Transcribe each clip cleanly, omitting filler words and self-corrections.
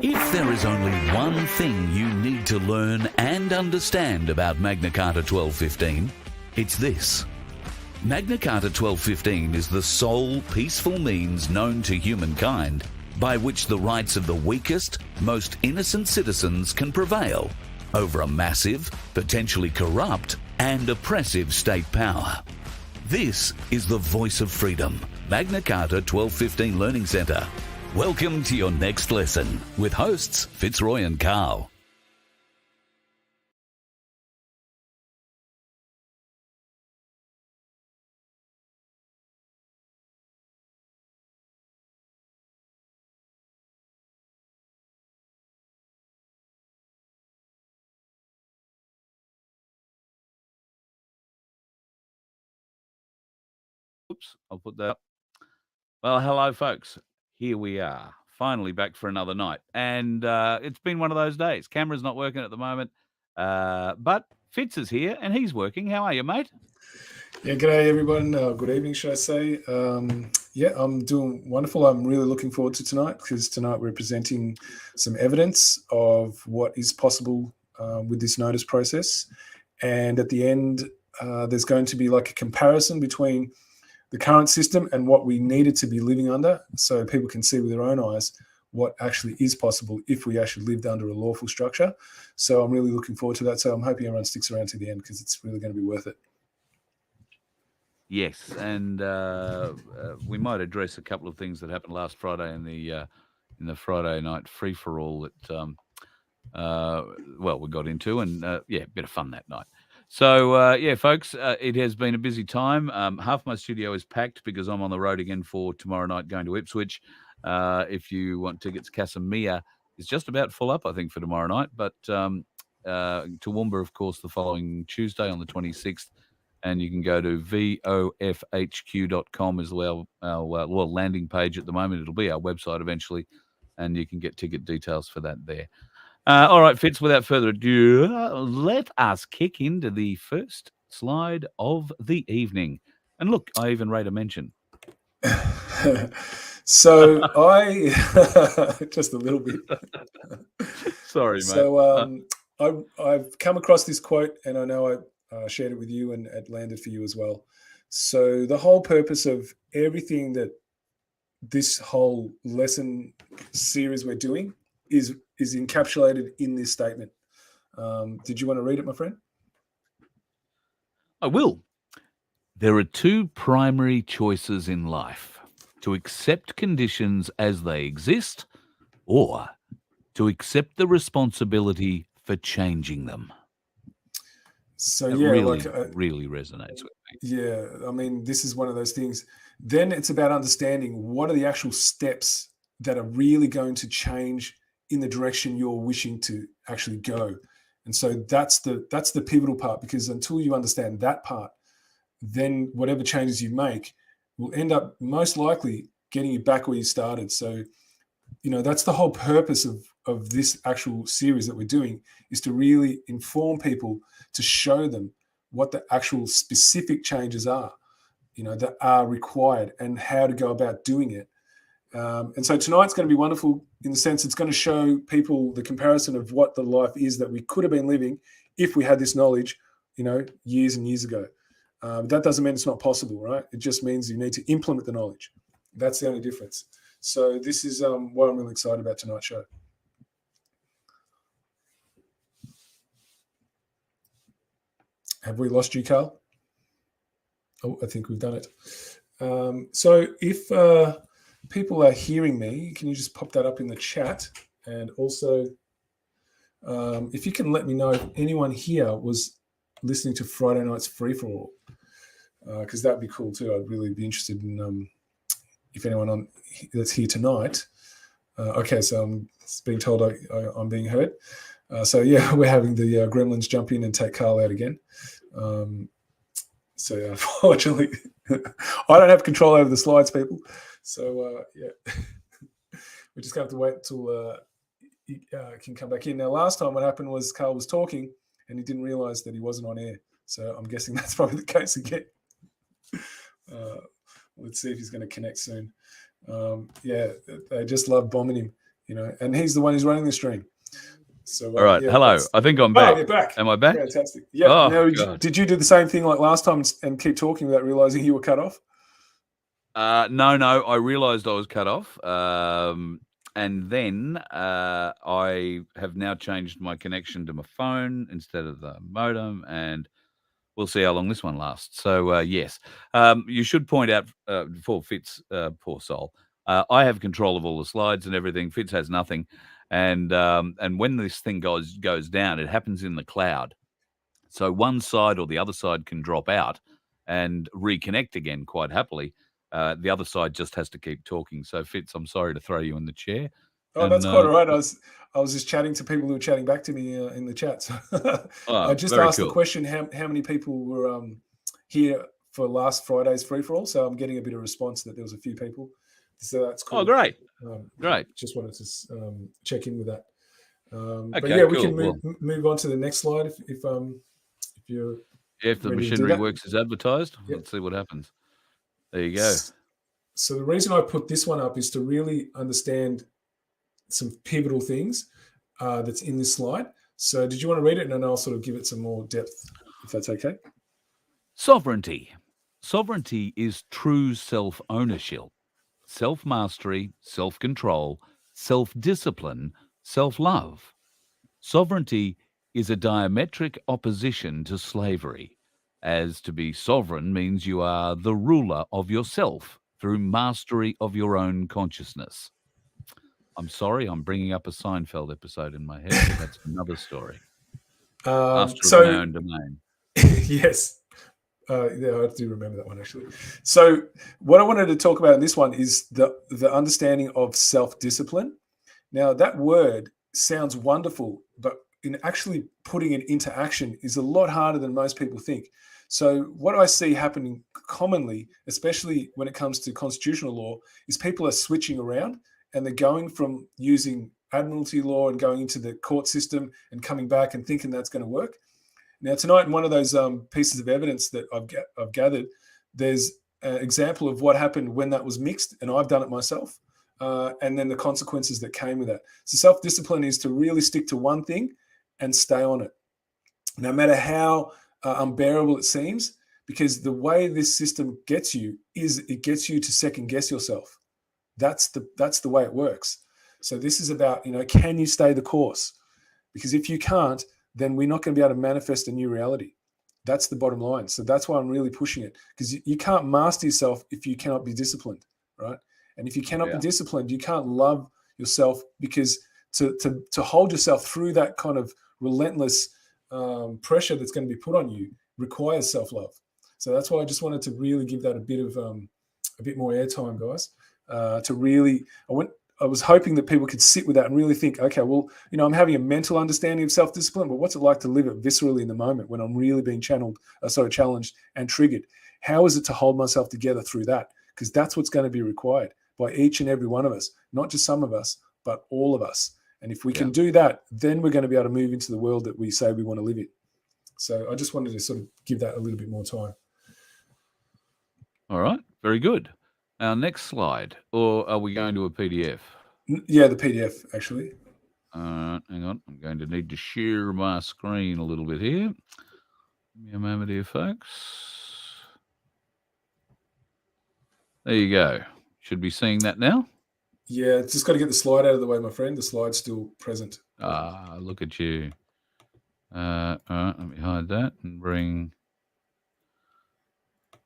If there is only one thing you need to learn and understand about Magna Carta 1215, it's this. Magna Carta 1215 is the sole peaceful means known to humankind by which the rights of the weakest, most innocent citizens can prevail over a massive, potentially corrupt, and oppressive state power. This is the voice of freedom, Magna Carta 1215 Learning Centre. Welcome to your next lesson with hosts Fitzroy and Carl. Oops, I'll put that up. Well, hello, folks. Here we are, finally back for another night. And it's been one of those days. Camera's not working at the moment, but Fitz is here and he's working. How are you, mate? Yeah, g'day everyone. Good evening, should I say. Yeah, I'm doing wonderful. I'm really looking forward to tonight because tonight we're presenting some evidence of what is possible with this notice process. And at the end, there's going to be like a comparison between the current system and what we needed to be living under, so people can see with their own eyes what actually is possible if we actually lived under a lawful structure. So I'm really looking forward to that. So I'm hoping everyone sticks around to the end because it's really going to be worth it. Yes, and we might address a couple of things that happened last Friday in the Friday night free-for-all that, we got into, and a bit of fun that night. So, folks, it has been a busy time. Half my studio is packed because I'm on the road again for tomorrow night going to Ipswich. If you want tickets, Casamia is just about full up, I think, for tomorrow night. But Toowoomba, of course, the following Tuesday on the 26th. And you can go to vofhq.com as well, our landing page at the moment. It'll be our website eventually, and you can get ticket details for that there. All right, Fitz, without further ado, let us kick into the first slide of the evening. And look, I even rate a mention. So I, just a little bit. Sorry, mate. So I've come across this quote, and I know I shared it with you, and it landed for you as well. So the whole purpose of everything that this whole lesson series we're doing is encapsulated in this statement. Did you want to read it, my friend? I will. There are two primary choices in life: to accept conditions as they exist, or to accept the responsibility for changing them. So it really resonates with me. Yeah, I mean, this is one of those things. Then it's about understanding what are the actual steps that are really going to change in the direction you're wishing to actually go. And so that's the pivotal part, because until you understand that part, then whatever changes you make will end up most likely getting you back where you started. So, that's the whole purpose of this actual series that we're doing, is to really inform people, to show them what the actual specific changes are, that are required, and how to go about doing it. And so tonight's going to be wonderful in the sense it's going to show people the comparison of what the life is that we could have been living if we had this knowledge, years and years ago. That doesn't mean it's not possible, right? It just means you need to implement the knowledge. That's the only difference. So this is what I'm really excited about tonight's show. Have we lost you, Carl? Oh, I think we've done it. So if people are hearing me, can you just pop that up in the chat? And also, if you can let me know if anyone here was listening to Friday night's free-for-all, because that'd be cool too. I'd really be interested in if anyone that's here tonight. Okay, so I'm being told I'm being heard. So yeah, we're having the gremlins jump in and take Carl out again. So unfortunately, I don't have control over the slides, people. So we're just going to have to wait until he can come back in. Now, last time what happened was Carl was talking and he didn't realize that he wasn't on air. So I'm guessing that's probably the case again. Let's see if he's going to connect soon. They just love bombing him and he's the one who's running the stream. So, all right. Hello. I think I'm back. Oh, you're back. Am I back? Fantastic. Yeah. Oh, now, did you do the same thing like last time and keep talking without realizing you were cut off? No. I realized I was cut off. And then I have now changed my connection to my phone instead of the modem, and we'll see how long this one lasts. So, yes, you should point out before Fitz, poor soul, I have control of all the slides and everything. Fitz has nothing. And when this thing goes down, it happens in the cloud. So one side or the other side can drop out and reconnect again quite happily. The other side just has to keep talking. So Fitz, I'm sorry to throw you in the chair. Oh, that's quite all right. I was just chatting to people who were chatting back to me in the chat. So I just asked the question: how many people were here for last Friday's free for all? So I'm getting a bit of response that there was a few people. So that's cool. Oh, great! Great. Just wanted to check in with that. Okay, but yeah, we cool. can move on to the next slide if you're. If the machinery works as advertised, let's see what happens. There you go. So the reason I put this one up is to really understand some pivotal things that's in this slide. So did you want to read it, and then I'll sort of give it some more depth, if that's okay? Sovereignty. Sovereignty is true self-ownership, self-mastery, self-control, self-discipline, self-love. Sovereignty is a diametric opposition to slavery, as to be sovereign means you are the ruler of yourself through mastery of your own consciousness. I'm sorry, I'm bringing up a Seinfeld episode in my head, but that's another story. Master of my own domain. Yes. Yeah, I do remember that one, actually. So what I wanted to talk about in this one is the understanding of self-discipline. Now, that word sounds wonderful, but in actually putting it into action is a lot harder than most people think. So what I see happening commonly, especially when it comes to constitutional law, is people are switching around and they're going from using admiralty law and going into the court system and coming back and thinking that's going to work. Now, tonight, in one of those pieces of evidence that I've gathered, there's an example of what happened when that was mixed, and I've done it myself, and then the consequences that came with that. So self-discipline is to really stick to one thing and stay on it, no matter how unbearable it seems, because the way this system gets you is it gets you to second-guess yourself. That's the way it works. So this is about, can you stay the course? Because if you can't, then we're not going to be able to manifest a new reality. That's the bottom line. So that's why I'm really pushing it, because you can't master yourself if you cannot be disciplined, right? And if you cannot be disciplined, you can't love yourself, because to hold yourself through that kind of relentless pressure that's going to be put on you requires self-love. So that's why I just wanted to really give that a bit more airtime, guys. I was hoping that people could sit with that and really think, okay, well, I'm having a mental understanding of self-discipline, but what's it like to live it viscerally in the moment when I'm really being challenged and triggered? How is it to hold myself together through that? Because that's what's going to be required by each and every one of us, not just some of us, but all of us. And if we can do that, then we're going to be able to move into the world that we say we want to live in. So I just wanted to sort of give that a little bit more time. All right, very good. Our next slide, or are we going to a PDF? Yeah, the PDF, actually. Hang on. I'm going to need to share my screen a little bit here. Give me a moment here, folks. There you go. Should be seeing that now? Yeah, it's just got to get the slide out of the way, my friend. The slide's still present. Look at you. All right, let me hide that and bring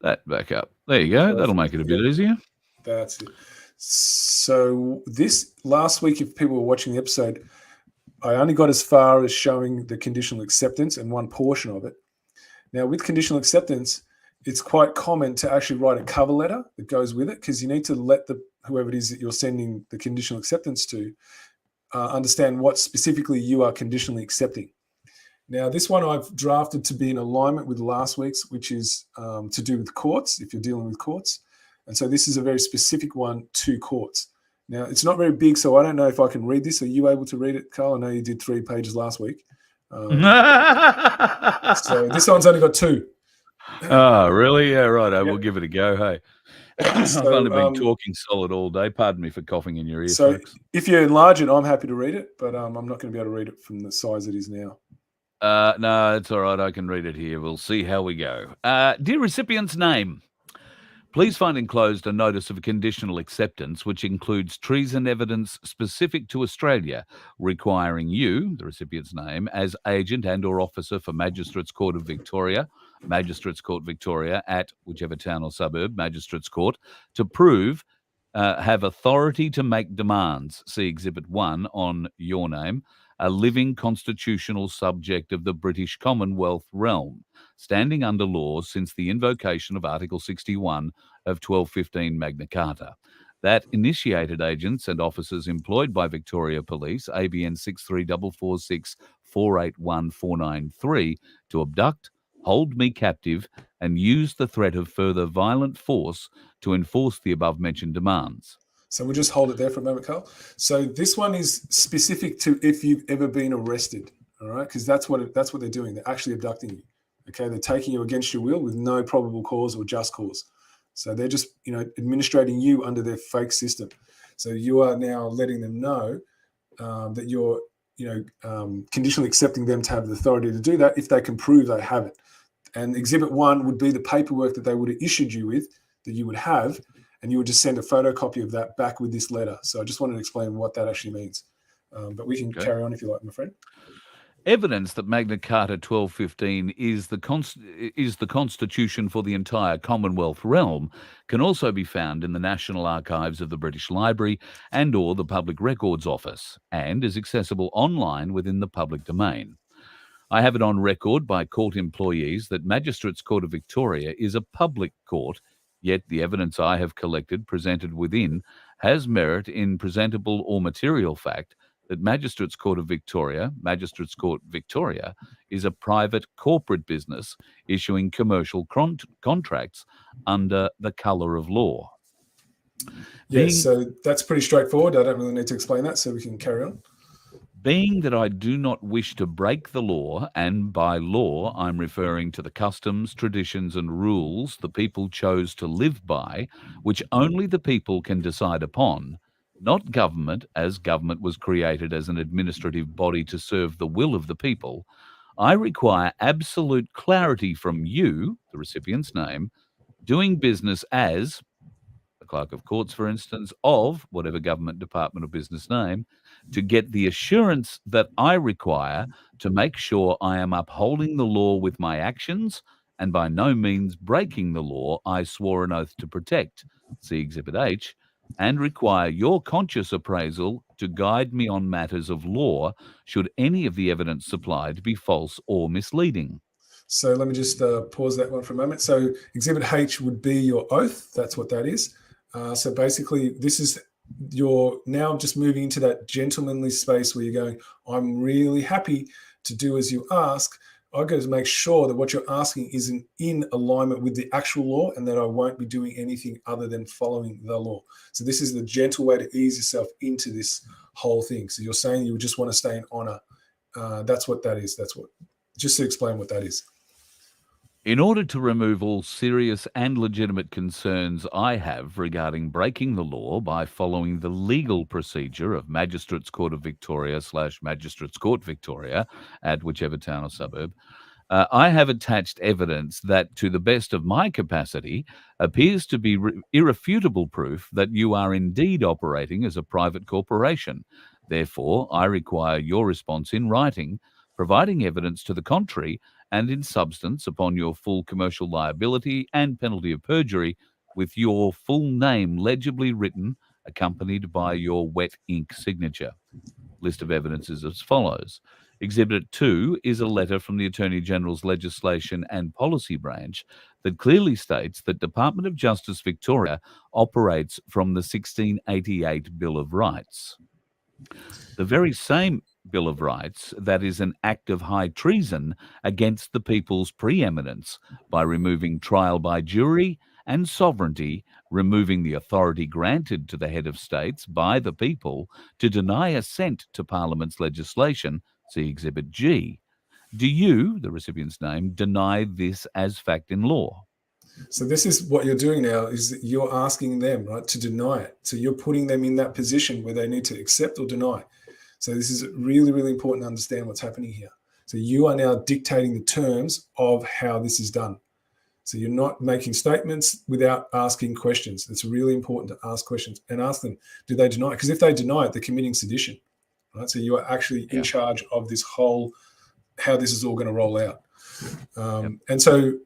that back up. There you go. Perfect. That'll make it a bit easier. That's it. So this last week, if people were watching the episode, I only got as far as showing the conditional acceptance and one portion of it. Now, with conditional acceptance, it's quite common to actually write a cover letter that goes with it, because you need to let whoever it is that you're sending the conditional acceptance to understand what specifically you are conditionally accepting. Now, this one I've drafted to be in alignment with last week's, which is to do with courts, if you're dealing with courts. And so this is a very specific one to courts. Now, it's not very big, so I don't know if I can read this. Are you able to read it, Carl? I know you did 3 pages last week. So this one's only got 2. Oh, really? Yeah, right. Yep. We'll give it a go. Hey, I've only been So, talking solid all day. Pardon me for coughing in your ear, so folks. if you enlarge it, I'm happy to read it, but I'm not going to be able to read it from the size it is now. No, it's all right. I can read it here. We'll see how we go. Dear recipient's name, please find enclosed a notice of conditional acceptance, which includes treason evidence specific to Australia, requiring you, the recipient's name, as agent and or officer for Magistrates Court of Victoria, Magistrates Court Victoria at whichever town or suburb, Magistrates Court, to prove have authority to make demands, see Exhibit 1 on your name, a living constitutional subject of the British Commonwealth realm, standing under law since the invocation of Article 61 of 1215 Magna Carta. That initiated agents and officers employed by Victoria Police, ABN 63446481 to abduct, hold me captive, and use the threat of further violent force to enforce the above-mentioned demands. So we'll just hold it there for a moment, Carl. So this one is specific to if you've ever been arrested, all right? Because that's what they're doing. They're actually abducting you. Okay, they're taking you against your will with no probable cause or just cause. So they're just, administrating you under their fake system. So you are now letting them know that you're, conditionally accepting them to have the authority to do that if they can prove they have it. And Exhibit 1 would be the paperwork that they would have issued you with that you would have, and you would just send a photocopy of that back with this letter. So I just wanted to explain what that actually means. But we can carry on if you like, my friend. Evidence that Magna Carta 1215 is the constitution for the entire Commonwealth realm can also be found in the National Archives of the British Library and or the Public Records Office, and is accessible online within the public domain. I have it on record by court employees that Magistrates Court of Victoria is a public court, yet the evidence I have collected presented within has merit in presentable or material fact that Magistrates Court of Victoria, Magistrates Court Victoria, is a private corporate business issuing commercial contracts under the colour of law. So that's pretty straightforward. I don't really need to explain that, so we can carry on. Being that I do not wish to break the law, and by law I'm referring to the customs, traditions and rules the people chose to live by, which only the people can decide upon, not government, as government was created as an administrative body to serve the will of the people, I require absolute clarity from you, the recipient's name, doing business as the clerk of courts, for instance, of whatever government department or business name, to get the assurance that I require to make sure I am upholding the law with my actions and by no means breaking the law I swore an oath to protect, see Exhibit H, and require your conscious appraisal to guide me on matters of law should any of the evidence supplied be false or misleading. So let me just pause that one for a moment. So Exhibit H would be your oath. That's what that is. So basically, this is you're now just moving into that gentlemanly space where you're going, I'm really happy to do as you ask. I've got to make sure that what you're asking is in alignment with the actual law and that I won't be doing anything other than following the law. So this is the gentle way to ease yourself into this whole thing. So you're saying you just want to stay in honor. That's what that is. Just to explain what that is. In order to remove all serious and legitimate concerns I have regarding breaking the law by following the legal procedure of Magistrates Court of Victoria / Magistrates Court Victoria at whichever town or suburb, I have attached evidence that, to the best of my capacity, appears to be irrefutable proof that you are indeed operating as a private corporation. Therefore, I require your response in writing, providing evidence to the contrary, and in substance upon your full commercial liability and penalty of perjury, with your full name legibly written, accompanied by your wet ink signature. List of evidence is as follows. Exhibit 2 is a letter from the Attorney General's Legislation and Policy Branch that clearly states that Department of Justice Victoria operates from the 1688 Bill of Rights. The very same Bill of Rights that is an act of high treason against the people's preeminence by removing trial by jury and sovereignty, removing the authority granted to the head of states by the people to deny assent to Parliament's legislation, see Exhibit G, Do you, the recipient's name, deny this as fact in law? So this is what you're doing now, is that you're asking them, right, to deny it. So you're putting them in that position where they need to accept or deny. So this is really, really important to understand what's happening here. So you are now dictating the terms of how this is done. So you're not making statements without asking questions. It's really important to ask questions and ask them, do they deny it? Because if they deny it, they're committing sedition, right? So you are actually in charge of this whole, how this is all going to roll out. And so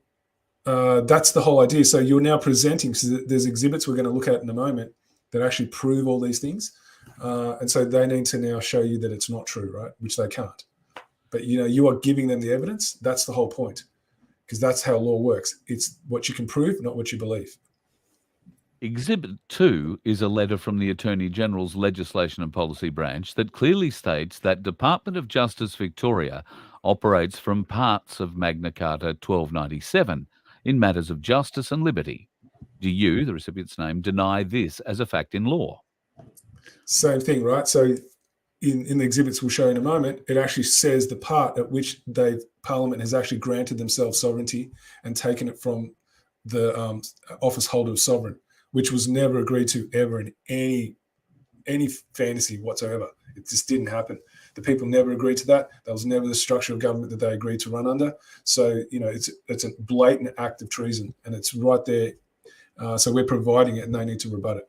that's the whole idea. So you're now presenting, so there's exhibits we're going to look at in a moment that actually prove all these things. And so they need to now show you that it's not true, right? Which they can't. But, you are giving them the evidence. That's the whole point, because that's how law works. It's what you can prove, not what you believe. Exhibit 2 is a letter from the Attorney General's Legislation and Policy Branch that clearly states that Department of Justice Victoria operates from parts of Magna Carta 1297 in matters of justice and liberty. Do you, the recipient's name, deny this as a fact in law? Same thing, right? So in the exhibits we'll show in a moment, it actually says the part at which Parliament has actually granted themselves sovereignty and taken it from the office holder of sovereign, which was never agreed to ever in any fantasy whatsoever. It just didn't happen. The people never agreed to that. That was never the structure of government that they agreed to run under. So, it's a blatant act of treason, and it's right there. So we're providing it, and they need to rebut it.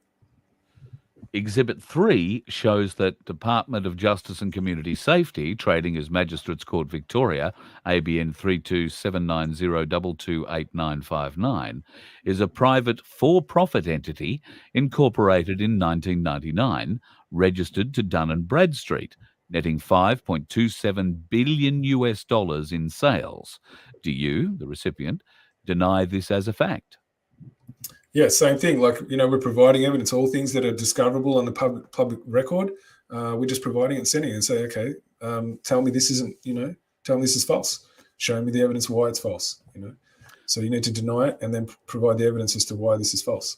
Exhibit 3 shows that Department of Justice and Community Safety, trading as Magistrates Court Victoria, ABN 327902288959, is a private for-profit entity incorporated in 1999, registered to Dun & Bradstreet, netting $5.27 billion in sales. Do you, the recipient, deny this as a fact? Yeah, same thing. Like, we're providing evidence, all things that are discoverable on the public record. We're just providing it and sending it and say, okay, tell me this isn't, tell me this is false. Show me the evidence why it's false, So you need to deny it and then provide the evidence as to why this is false.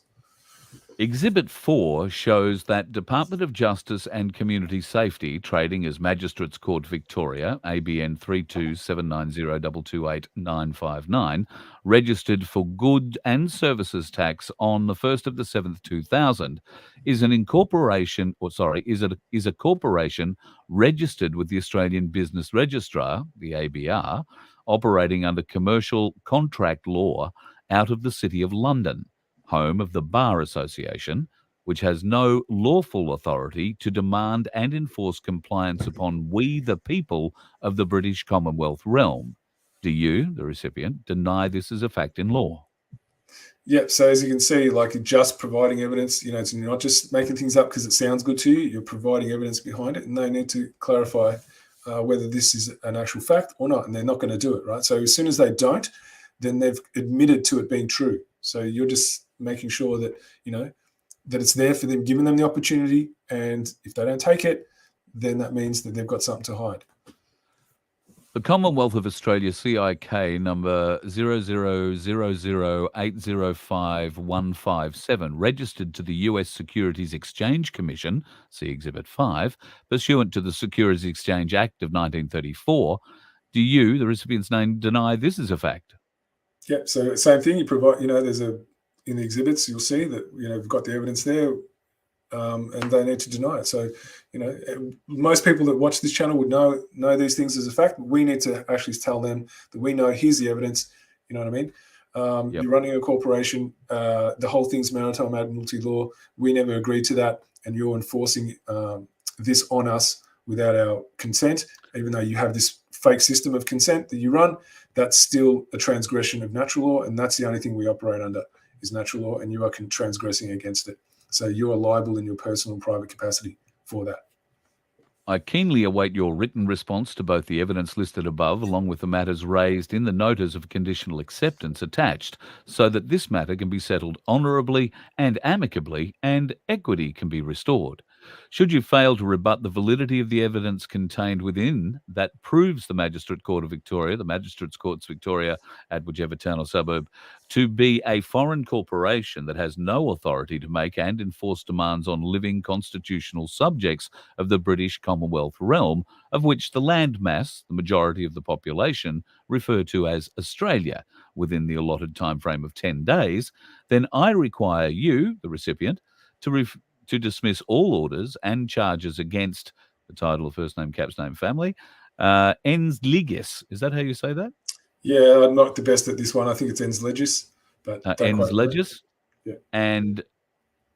Exhibit 4 shows that Department of Justice and Community Safety, trading as Magistrates Court Victoria, ABN 327902288959, registered for good and services tax on the 1st of the 7th, 2000, is a corporation registered with the Australian Business Registrar, the ABR, operating under commercial contract law out of the City of London, home of the Bar Association, which has no lawful authority to demand and enforce compliance upon we the people of the British Commonwealth realm. Do you, the recipient, deny this as a fact in law? Yep. So as you can see, like, just providing evidence, it's not just making things up because it sounds good to you. You're providing evidence behind it, and they need to clarify whether this is an actual fact or not, and they're not going to do it, right? So as soon as they don't, then they've admitted to it being true. So you're just making sure that, that it's there for them, giving them the opportunity. And if they don't take it, then that means that they've got something to hide. The Commonwealth of Australia CIK number 0000805157, registered to the US Securities Exchange Commission, see Exhibit 5, pursuant to the Securities Exchange Act of 1934. Do you, the recipient's name, deny this is a fact? Yep. So same thing. You provide, there's in the exhibits, you'll see that, we've got the evidence there, and they need to deny it. So, most people that watch this channel would know these things as a fact, but we need to actually tell them that we know, here's the evidence. You know what I mean? Yep. You're running a corporation. The whole thing's maritime admiralty law. We never agreed to that, and you're enforcing this on us without our consent, even though you have this fake system of consent that you run. That's still a transgression of natural law, and that's the only thing we operate under is natural law, and you are transgressing against it. So you are liable in your personal and private capacity for that. I keenly await your written response to both the evidence listed above, along with the matters raised in the notice of conditional acceptance attached, so that this matter can be settled honourably and amicably, and equity can be restored. Should you fail to rebut the validity of the evidence contained within that proves the Magistrate Court of Victoria, the Magistrates Courts Victoria at whichever town or suburb, to be a foreign corporation that has no authority to make and enforce demands on living constitutional subjects of the British Commonwealth realm, of which the landmass, the majority of the population, refer to as Australia, within the allotted time frame of 10 days, then I require you, the recipient, to dismiss all orders and charges against the title of first name, caps name, family, ens legis. Is that how you say that? Yeah, I'm not the best at this one. I think it's ens legis, but ens legis, yeah, and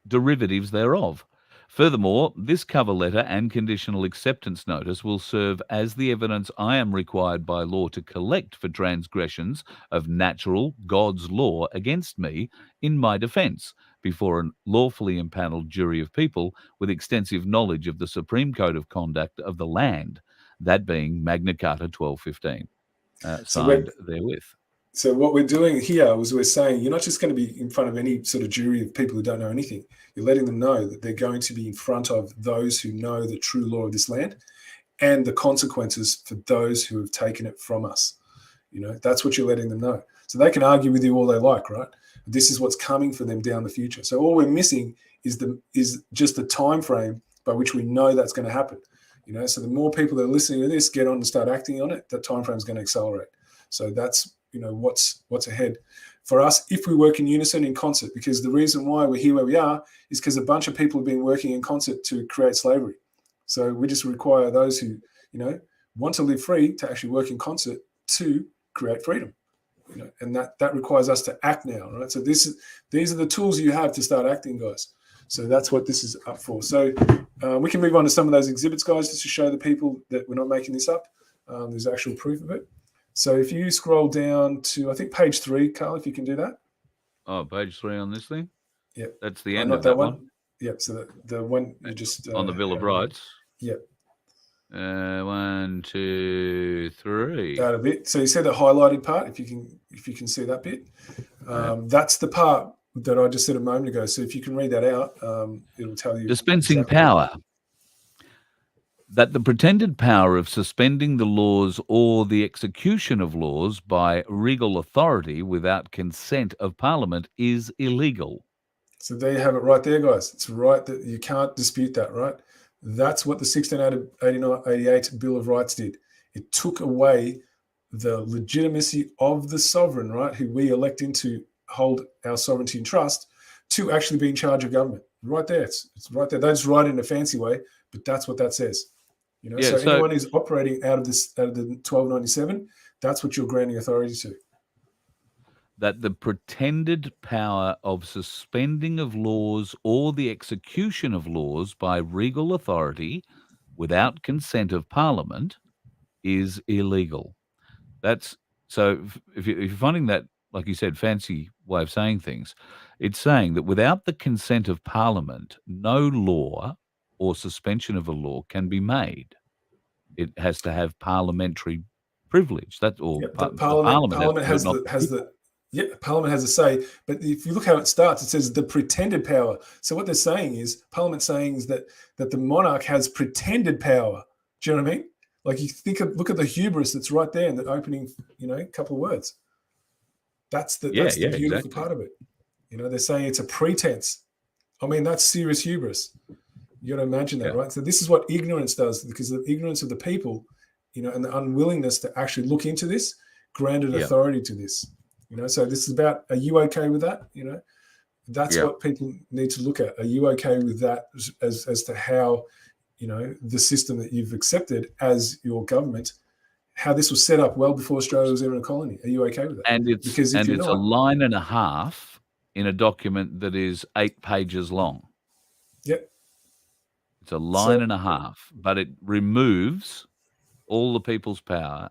derivatives thereof. Furthermore, this cover letter and conditional acceptance notice will serve as the evidence I am required by law to collect for transgressions of natural God's law against me in my defence before a lawfully empanelled jury of people with extensive knowledge of the Supreme Code of Conduct of the land, that being Magna Carta 1215, signed therewith. So what we're doing here was we're saying you're not just going to be in front of any sort of jury of people who don't know anything. You're letting them know that they're going to be in front of those who know the true law of this land and the consequences for those who have taken it from us. You know, that's what you're letting them know. So they can argue with you all they like, right? This is what's coming for them down the future. So all we're missing is just the time frame by which we know that's going to happen. You know, so the more people that are listening to this get on and start acting on it, that time frame is going to accelerate. So that's, you know, what's ahead for us if we work in unison, in concert, because the reason why we're here where we are is because a bunch of people have been working in concert to create slavery. So we just require those who, you know, want to live free to actually work in concert to create freedom. You know, and that requires us to act now, right? So these are the tools you have to start acting, guys. So that's what this is up for. So we can move on to some of those exhibits, guys, just to show the people that we're not making this up. There's actual proof of it. So if you scroll down to, I think, page 3, Carl, if you can do that. Oh, page 3 on this thing? Yep. That's the end of that one? Yep. So the one you just... on the Bill of Rights? Yep. 1, 2, 3. That a bit. So you see the highlighted part, if you can see that bit. That's the part that I just said a moment ago. So if you can read that out, it'll tell you... Dispensing exactly. Power. That the pretended power of suspending the laws or the execution of laws by regal authority without consent of Parliament is illegal. So there you have it right there, guys. It's right that you can't dispute that, right? That's what the 1688 Bill of Rights did. It took away the legitimacy of the sovereign, right, who we elect in to hold our sovereignty in trust, to actually be in charge of government. Right there. It's right there. They just write it in a fancy way, but that's what that says. You know, so anyone who's operating out of the 1297, that's what you're granting authority to. That the pretended power of suspending of laws or the execution of laws by regal authority without consent of Parliament is illegal. That's so. If you're finding that, like you said, fancy way of saying things, it's saying that without the consent of Parliament, no law or suspension of a law can be made. It has to have parliamentary privilege. That's all. Parliament has a say. But if you look how it starts, it says the pretended power. So what they're saying is Parliament saying is that the monarch has pretended power. Do you know what I mean? Like you look at the hubris that's right there in the opening, you know, couple of words. That's the beautiful part of it. You know, they're saying it's a pretense. I mean, that's serious hubris. You got to imagine that, right? So this is what ignorance does, because the ignorance of the people, you know, and the unwillingness to actually look into this granted authority to this. You know, so this is about, are you okay with that? You know, that's what people need to look at. Are you okay with that as to how, you know, the system that you've accepted as your government, how this was set up well before Australia was ever a colony? Are you okay with that? And it's a line and a half in a document that is 8 pages long. Yep. It's a line and a half, but it removes all the people's power,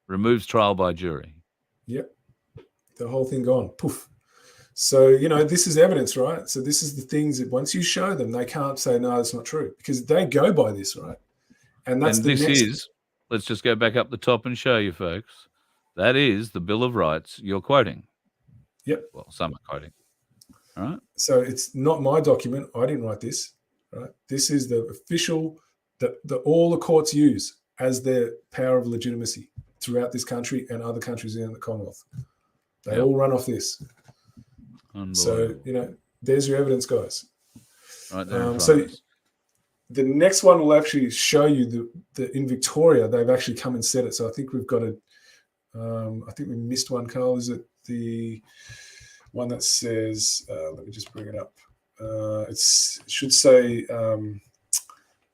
removes trial by jury. Yep. The whole thing gone. Poof. So, you know, this is evidence, right? So this is the things that once you show them, they can't say, no, that's not true, because they go by this, right? And that's let's just go back up the top and show you, folks. That is the Bill of Rights you're quoting. Yep. Well, some are quoting. All right. So it's not my document. I didn't write this. Right? This is the official that all the courts use as their power of legitimacy throughout this country and other countries in the Commonwealth. They all run off this. So, there's your evidence, guys. Right there. So the next one will actually show you the in Victoria, they've actually come and said it. So I think we've got I think we missed one, Carl. Is it the one that says, let me just bring it up. It should say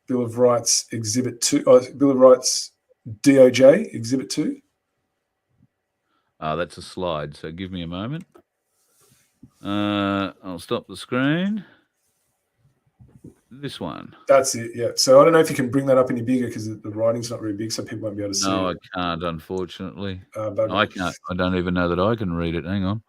Bill of Rights Exhibit 2, Bill of Rights DOJ Exhibit 2. That's a slide, so give me a moment. I'll stop the screen. This one. That's it, yeah. So I don't know if you can bring that up any bigger because the writing's not very big, so people won't be able to see it. No, I can't, unfortunately. But I can't. I don't even know that I can read it. Hang on.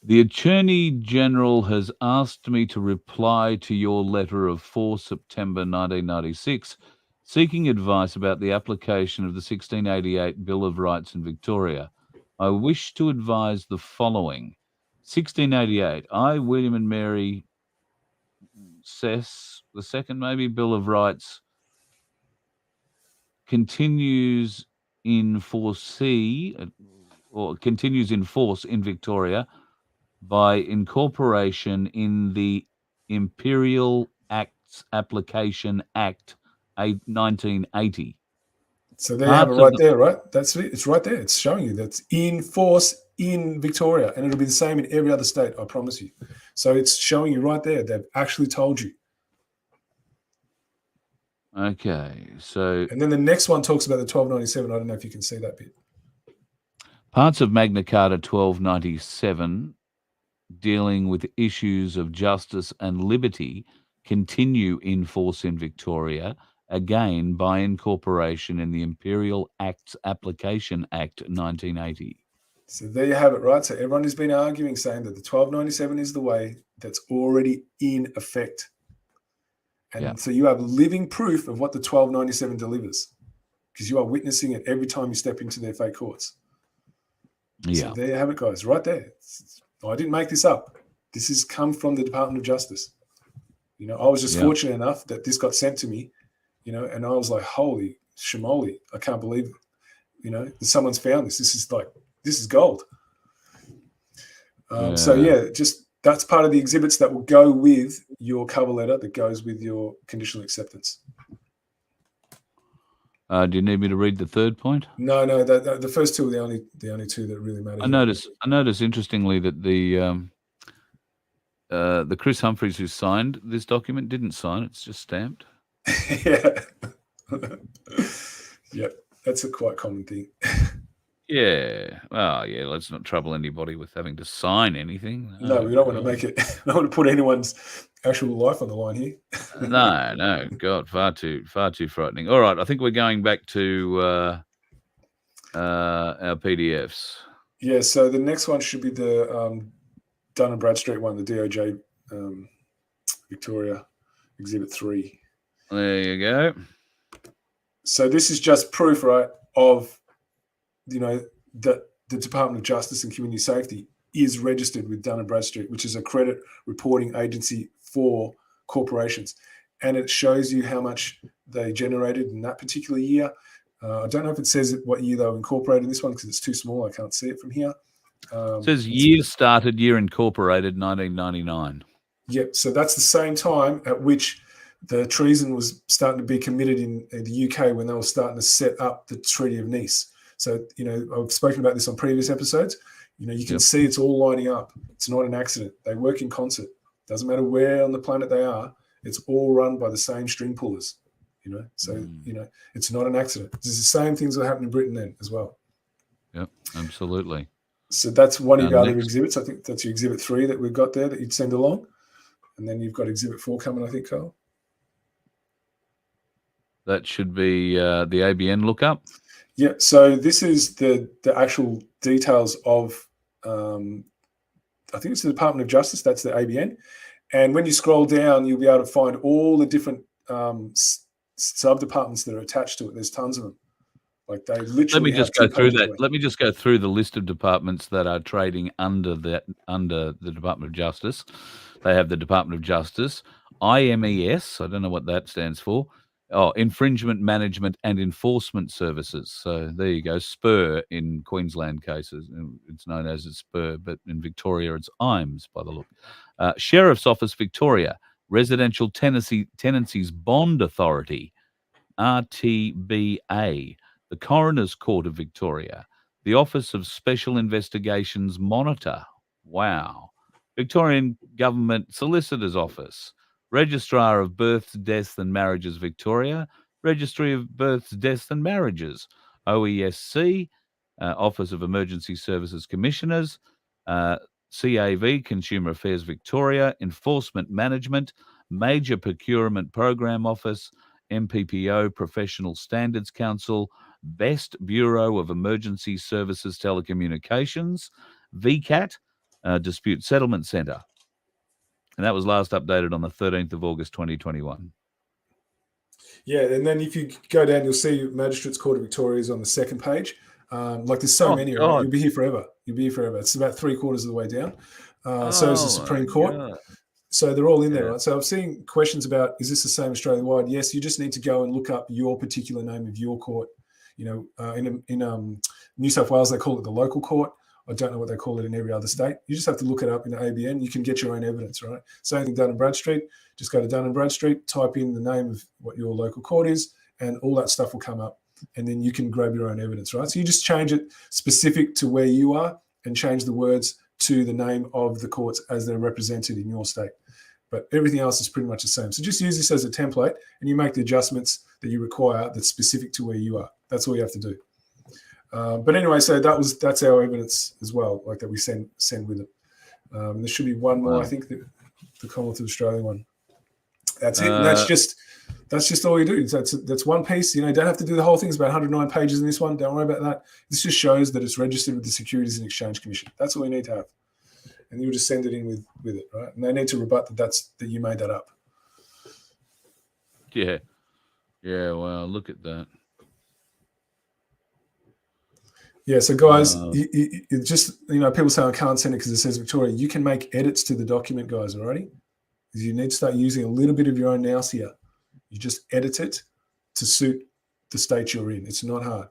The Attorney General has asked me to reply to your letter of 4 September 1996, seeking advice about the application of the 1688 Bill of Rights in Victoria. I wish to advise the following. 1688, I, William and Mary Cess, the second maybe Bill of Rights, continues in force in Victoria by incorporation in the Imperial Acts Application Act 1980. So there you have it right there, right? That's it. It's right there. It's showing you that's in force in Victoria, and it'll be the same in every other state, I promise you. So it's showing you right there. They've actually told you. Okay, so... And then the next one talks about the 1297. I don't know if you can see that bit. Parts of Magna Carta 1297 dealing with issues of justice and liberty continue in force in Victoria, again by incorporation in the Imperial Acts Application Act 1980. So there you have it, right? So everyone has been arguing, saying that the 1297 is the way that's already in effect. And so you have living proof of what the 1297 delivers because you are witnessing it every time you step into their fake courts. So there you have it, guys, right there. I didn't make this up. This has come from the Department of Justice. I was just fortunate enough that this got sent to me, and I was like, holy shimoli, I can't believe it. Someone's found this. This is gold. So just that's part of the exhibits that will go with your cover letter that goes with your conditional acceptance. Do you need me to read the third point? No. The first two are the only two that really matter. I notice interestingly that the Chris Humphreys who signed this document didn't sign. It's just stamped. Yeah. Yep. That's a quite common thing. Yeah. Well, yeah, let's not trouble anybody with having to sign anything. No, we don't want to make it. I don't want to put anyone's actual life on the line here. No. God, far too frightening. All right, I think we're going back to our PDFs. Yeah, so the next one should be the Dun and Bradstreet one, the DOJ Victoria Exhibit 3. There you go. So this is just proof, right, of that the Department of Justice and Community Safety is registered with Dun & Bradstreet, which is a credit reporting agency for corporations. And it shows you how much they generated in that particular year. I don't know if it says what year they were incorporated in this one because it's too small. I can't see it from here. It says year started, year incorporated, 1999. Yep. So that's the same time at which the treason was starting to be committed in the UK when they were starting to set up the Treaty of Nice. So, I've spoken about this on previous episodes. You can see it's all lining up. It's not an accident. They work in concert. Doesn't matter where on the planet they are. It's all run by the same string pullers, So, it's not an accident. It's the same things that happen in Britain then as well. Yep, absolutely. So that's one of your other exhibits. I think that's your Exhibit 3 that we've got there that you'd send along. And then you've got Exhibit 4 coming, I think, Carl. That should be the ABN lookup. Yeah, so this is the actual details of, I think it's the Department of Justice, that's the ABN. And when you scroll down, you'll be able to find all the different sub-departments that are attached to it. There's tons of them. Like they literally Let me just go through that. Let me just go through the list of departments that are trading under the Department of Justice. They have the Department of Justice, IMES. I don't know what that stands for. Oh, Infringement Management and Enforcement Services. So there you go. SPUR in Queensland cases. It's known as a SPUR, but in Victoria it's IMES by the look. Sheriff's Office Victoria, Residential Tenancies Bond Authority, RTBA, the Coroner's Court of Victoria, the Office of Special Investigations Monitor. Wow. Victorian Government Solicitor's Office, Registrar of Births, Deaths and Marriages Victoria, Registry of Births, Deaths and Marriages, OESC, Office of Emergency Services Commissioners, CAV, Consumer Affairs Victoria, Enforcement Management, Major Procurement Program Office, MPPO, Professional Standards Council, Best Bureau of Emergency Services Telecommunications, VCAT, Dispute Settlement Centre. And that was last updated on the 13th of August, 2021. Yeah, and then if you go down, you'll see Magistrates Court of Victoria is on the second page. Like there's so many, right? You'll be here forever. You'll be here forever. It's about 3/4 of the way down. So is the Supreme Court. God. So they're all in there, right? So I've seen questions about, is this the same Australia-wide? Yes, you just need to go and look up your particular name of your court. You know, in New South Wales, they call it the local court. I don't know what they call it in every other state. You just have to look it up in the ABN. You can get your own evidence, right? Same thing Dun & Bradstreet. Just go to Dun & Bradstreet, type in the name of what your local court is, and all that stuff will come up. And then you can grab your own evidence, right? So you just change it specific to where you are and change the words to the name of the courts as they're represented in your state. But everything else is pretty much the same. So just use this as a template and you make the adjustments that you require that's specific to where you are. That's all you have to do. But anyway, so that's our evidence as well, like that we send with it. There should be one more, I think, the Commonwealth of Australia one. That's it. And that's just all you do. That's one piece. You know, you don't have to do the whole thing. It's about 109 pages in this one. Don't worry about that. This just shows that it's registered with the Securities and Exchange Commission. That's all you need to have. And you'll just send it in with it, right? And they need to rebut that you made that up. Yeah. Yeah, well, look at that. Yeah, so guys, people say I can't send it because it says Victoria. You can make edits to the document, guys, already. You need to start using a little bit of your own nous here. You just edit it to suit the state you're in. It's not hard.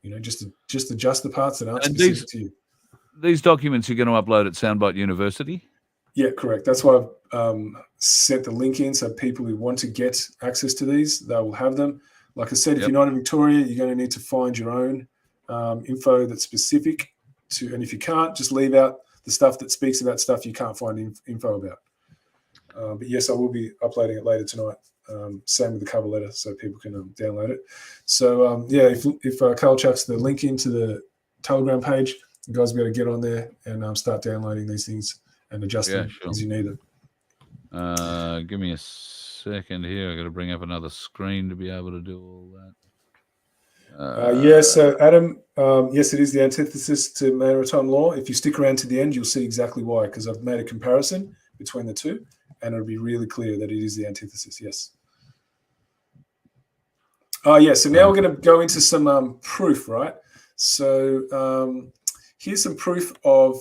You know, just adjust the parts that aren't specific to you. These documents you're going to upload at Soundbite University? Yeah, correct. That's why I've sent the link in so people who want to get access to these, they will have them. Like I said, if you're not in Victoria, you're going to need to find your own info that's specific to, and if you can't, just leave out the stuff that speaks about stuff you can't find info about. But yes, I will be uploading it later tonight. Same with the cover letter, so people can download it. So if Carl chucks the link into the Telegram page, you guys will be able to get on there and start downloading these things and adjust them as you need them. Give me a second here. I got to bring up another screen to be able to do all that. So Adam, yes, it is the antithesis to maritime law. If you stick around to the end, you'll see exactly why, because I've made a comparison between the two, and it'll be really clear that it is the antithesis, yes. So now we're going to go into some proof, right? So here's some proof of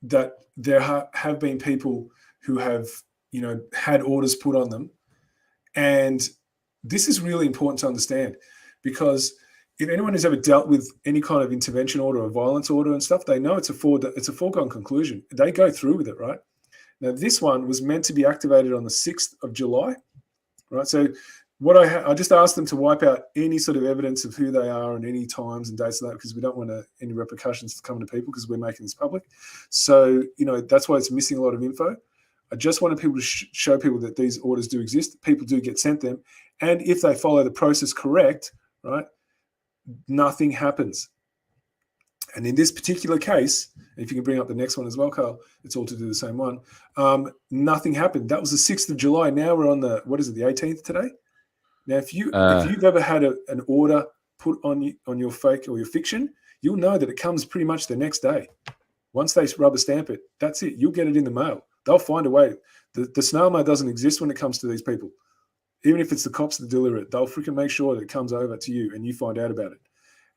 that there have been people who have, had orders put on them. And this is really important to understand, because if anyone has ever dealt with any kind of intervention order or violence order and stuff, they know it's a foregone conclusion. They go through with it, right? Now, this one was meant to be activated on the 6th of July, right? So what I just asked them to wipe out any sort of evidence of who they are and any times and dates of that, because we don't want any repercussions to come to people because we're making this public. So, that's why it's missing a lot of info. I just wanted people to show people that these orders do exist. People do get sent them. And if they follow the process correct, right, nothing happens. And in this particular case, if you can bring up the next one as well, Carl, it's all to do the same one. Nothing happened. That was the 6th of July. Now we're on the 18th today? Now, if you've ever had an order put on your fake or your fiction, you'll know that it comes pretty much the next day. Once they rubber stamp it, that's it. You'll get it in the mail. They'll find a way. The snail mail doesn't exist when it comes to these people. Even if it's the cops that deliver it, they'll freaking make sure that it comes over to you and you find out about it.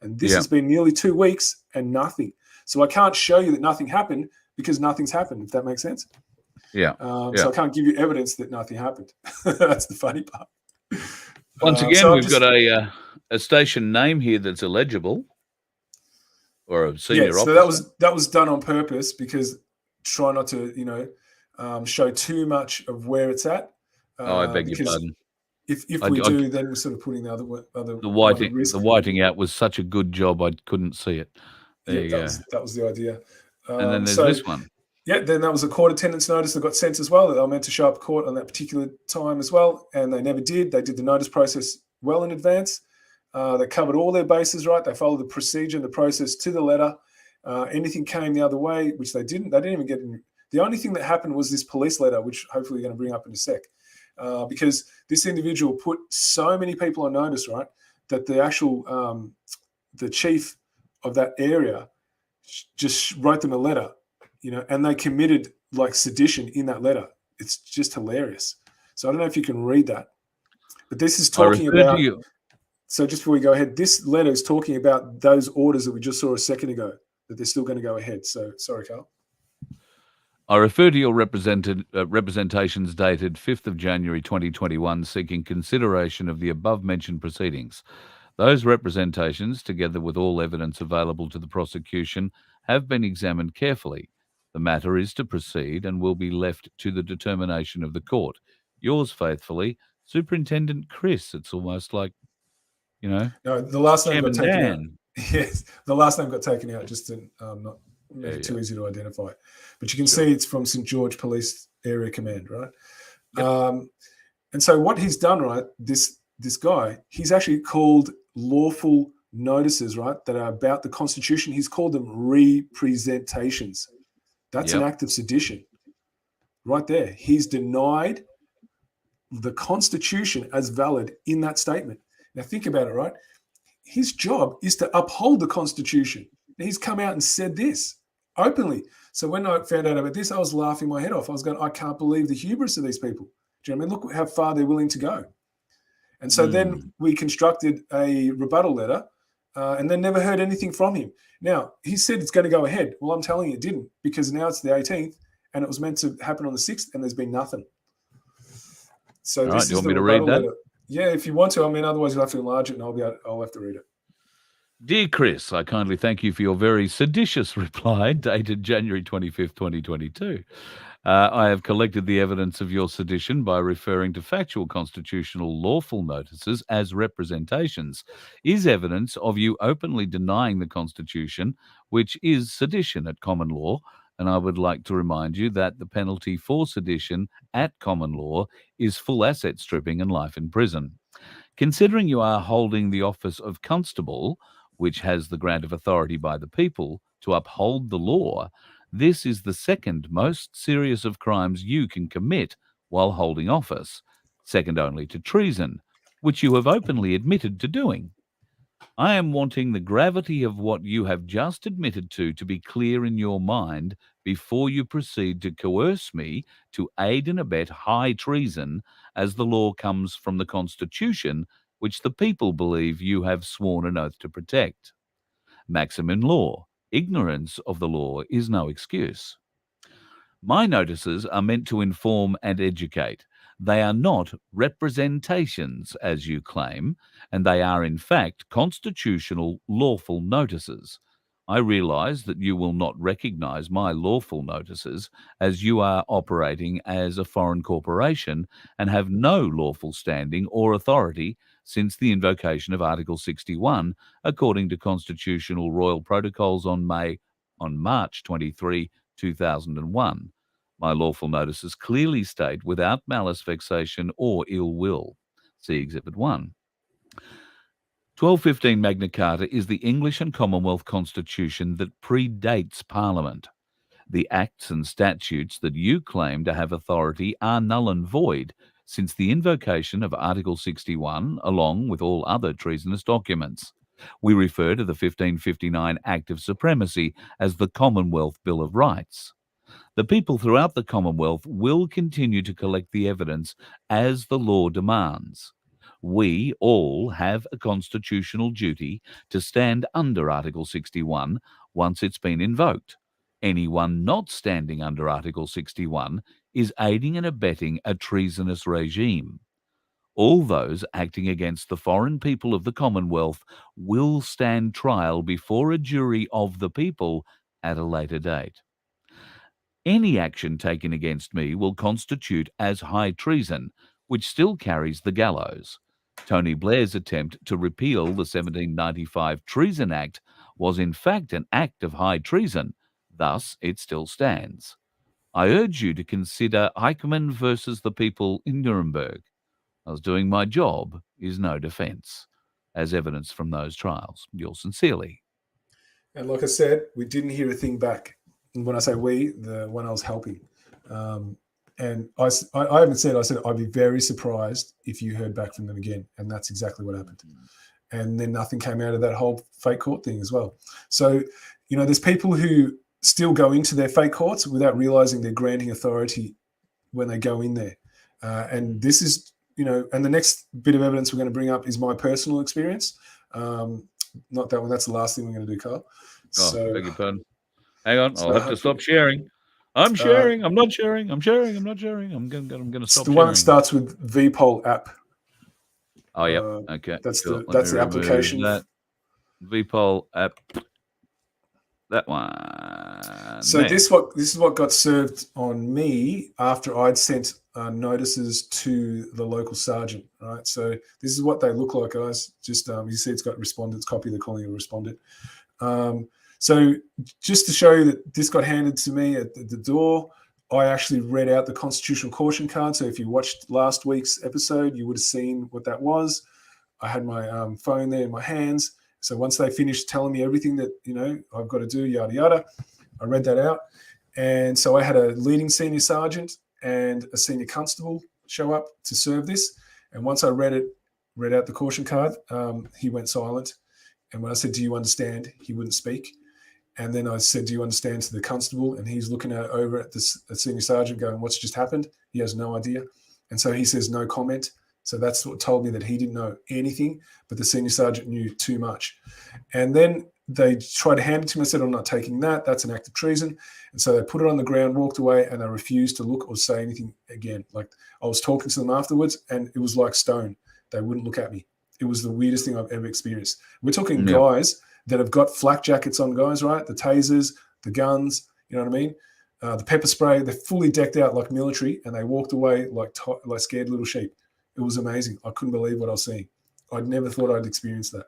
And this has been nearly 2 weeks and nothing. So I can't show you that nothing happened because nothing's happened, if that makes sense. Yeah. So I can't give you evidence that nothing happened. That's the funny part. Once again, so we've got a station name here that's illegible, or a senior so officer. that was done on purpose, because try not to show too much of where it's at. I beg your pardon. If we do, then we're sort of putting the risk. The whiting out was such a good job, I couldn't see it. There you go. That was the idea. And then there's this one. Yeah, then that was a court attendance notice that got sent as well, that they were meant to show up at court on that particular time as well, and they never did. They did the notice process well in advance. They covered all their bases right. They followed the procedure and the process to the letter. Anything came the other way, which they didn't. They didn't even get in. The only thing that happened was this police letter, which hopefully you're going to bring up in a sec, because this individual put so many people on notice, right, that the actual the chief of that area just wrote them a letter, and they committed like sedition in that letter. It's just hilarious. So I don't know if you can read that, but this is talking about. So just before we go ahead, this letter is talking about those orders that we just saw a second ago, that they're still going to go ahead. So sorry, Carl. I refer to your representations dated 5th of January 2021 seeking consideration of the above-mentioned proceedings. Those representations, together with all evidence available to the prosecution, have been examined carefully. The matter is to proceed and will be left to the determination of the court. Yours faithfully, Superintendent Chris. It's almost like, No, the last name got taken out. Dan. Yes, the last name got taken out just to not make it too easy to identify. But you can see it's from St. George Police Area Command, right? Yep. And so what he's done, right, this guy, he's actually called lawful notices, right, that are about the Constitution. He's called them representations. That's an act of sedition right there. He's denied the Constitution as valid in that statement. Now think about it, right? His job is to uphold the Constitution. And he's come out and said this openly. So when I found out about this, I was laughing my head off. I was going, I can't believe the hubris of these people. Do you know what I mean? Look how far they're willing to go. And so then we constructed a rebuttal letter and then never heard anything from him. Now, he said it's going to go ahead. Well, I'm telling you it didn't, because now it's the 18th and it was meant to happen on the 6th and there's been nothing. So all this right, is you want the me to read that? letter. Yeah, if you want to. I mean, otherwise you'll have to enlarge it and I'll have to read it. Dear Chris, I kindly thank you for your very seditious reply dated January 25th, 2022. I have collected the evidence of your sedition by referring to factual constitutional lawful notices as representations, is evidence of you openly denying the Constitution, which is sedition at common law, and I would like to remind you that the penalty for sedition at common law is full asset stripping and life in prison. Considering you are holding the office of constable, which has the grant of authority by the people to uphold the law, this is the second most serious of crimes you can commit while holding office, second only to treason, which you have openly admitted to doing. I am wanting the gravity of what you have just admitted to be clear in your mind before you proceed to coerce me to aid and abet high treason, as the law comes from the Constitution, which the people believe you have sworn an oath to protect. Maxim in law, ignorance of the law is no excuse. My notices are meant to inform and educate. They are not representations, as you claim, and they are in fact constitutional lawful notices. I realize that you will not recognize my lawful notices, as you are operating as a foreign corporation and have no lawful standing or authority since the invocation of Article 61, according to Constitutional Royal Protocols on March 23, 2001. My lawful notices clearly state without malice, vexation, or ill will. See Exhibit 1. 1215 Magna Carta is the English and Commonwealth Constitution that predates Parliament. The acts and statutes that you claim to have authority are null and void since the invocation of Article 61, along with all other treasonous documents. We refer to the 1559 Act of Supremacy as the Commonwealth Bill of Rights. The people throughout the Commonwealth will continue to collect the evidence as the law demands. We all have a constitutional duty to stand under Article 61 once it's been invoked. Anyone not standing under Article 61 is aiding and abetting a treasonous regime. All those acting against the foreign people of the Commonwealth will stand trial before a jury of the people at a later date. Any action taken against me will constitute as high treason, which still carries the gallows. Tony Blair's attempt to repeal the 1795 Treason Act was in fact an act of high treason, thus it still stands. I urge you to consider Eichmann versus the people in Nuremberg. I was doing my job is no defence, as evidence from those trials. Yours sincerely. And like I said, we didn't hear a thing back. And when I say we, the one I was helping. And I haven't said, I said, I'd be very surprised if you heard back from them again. And that's exactly what happened. And then nothing came out of that whole fake court thing as well. So, you know, there's people who still go into their fake courts without realizing they're granting authority when they go in there. And this is, you know, and the next bit of evidence we're going to bring up is my personal experience. Not that one. That's the last thing we're going to do, Carl. So, beg your pardon. Hang on. I'll have to stop sharing. I'm sharing. I'm not sharing. I'm sharing. I'm not sharing. I'm going to stop sharing. The one that starts with VPOL app. Oh, yeah. Okay. That's cool. the application. That VPOL app. That one. So this is what got served on me after I'd sent notices to the local sergeant, right? So this is what they look like, guys. Just you see it's got respondent's copy. They're calling it a respondent. So just to show you that this got handed to me at the door, I actually read out the constitutional caution card. So if you watched last week's episode, you would have seen what that was. I had my phone there in my hands. So once they finished telling me everything that, you know, I've got to do, yada, yada, I read that out. And so I had a leading senior sergeant and a senior constable show up to serve this. And once I read out the caution card, he went silent. And when I said, do you understand? He wouldn't speak. And then I said, do you understand to the constable? And he's looking over at the senior sergeant going, what's just happened? He has no idea. And so he says, no comment. So that's what told me that he didn't know anything, but the senior sergeant knew too much. And then they tried to hand it to me. I said, I'm not taking that. That's an act of treason. And so they put it on the ground, walked away, and they refused to look or say anything again. Like I was talking to them afterwards, and it was like stone. They wouldn't look at me. It was the weirdest thing I've ever experienced. We're talking guys that have got flak jackets on, guys, right? The tasers, the guns, you know what I mean? The pepper spray, they're fully decked out like military, and they walked away like scared little sheep. It was amazing. I couldn't believe what I was seeing. I'd never thought I'd experienced that.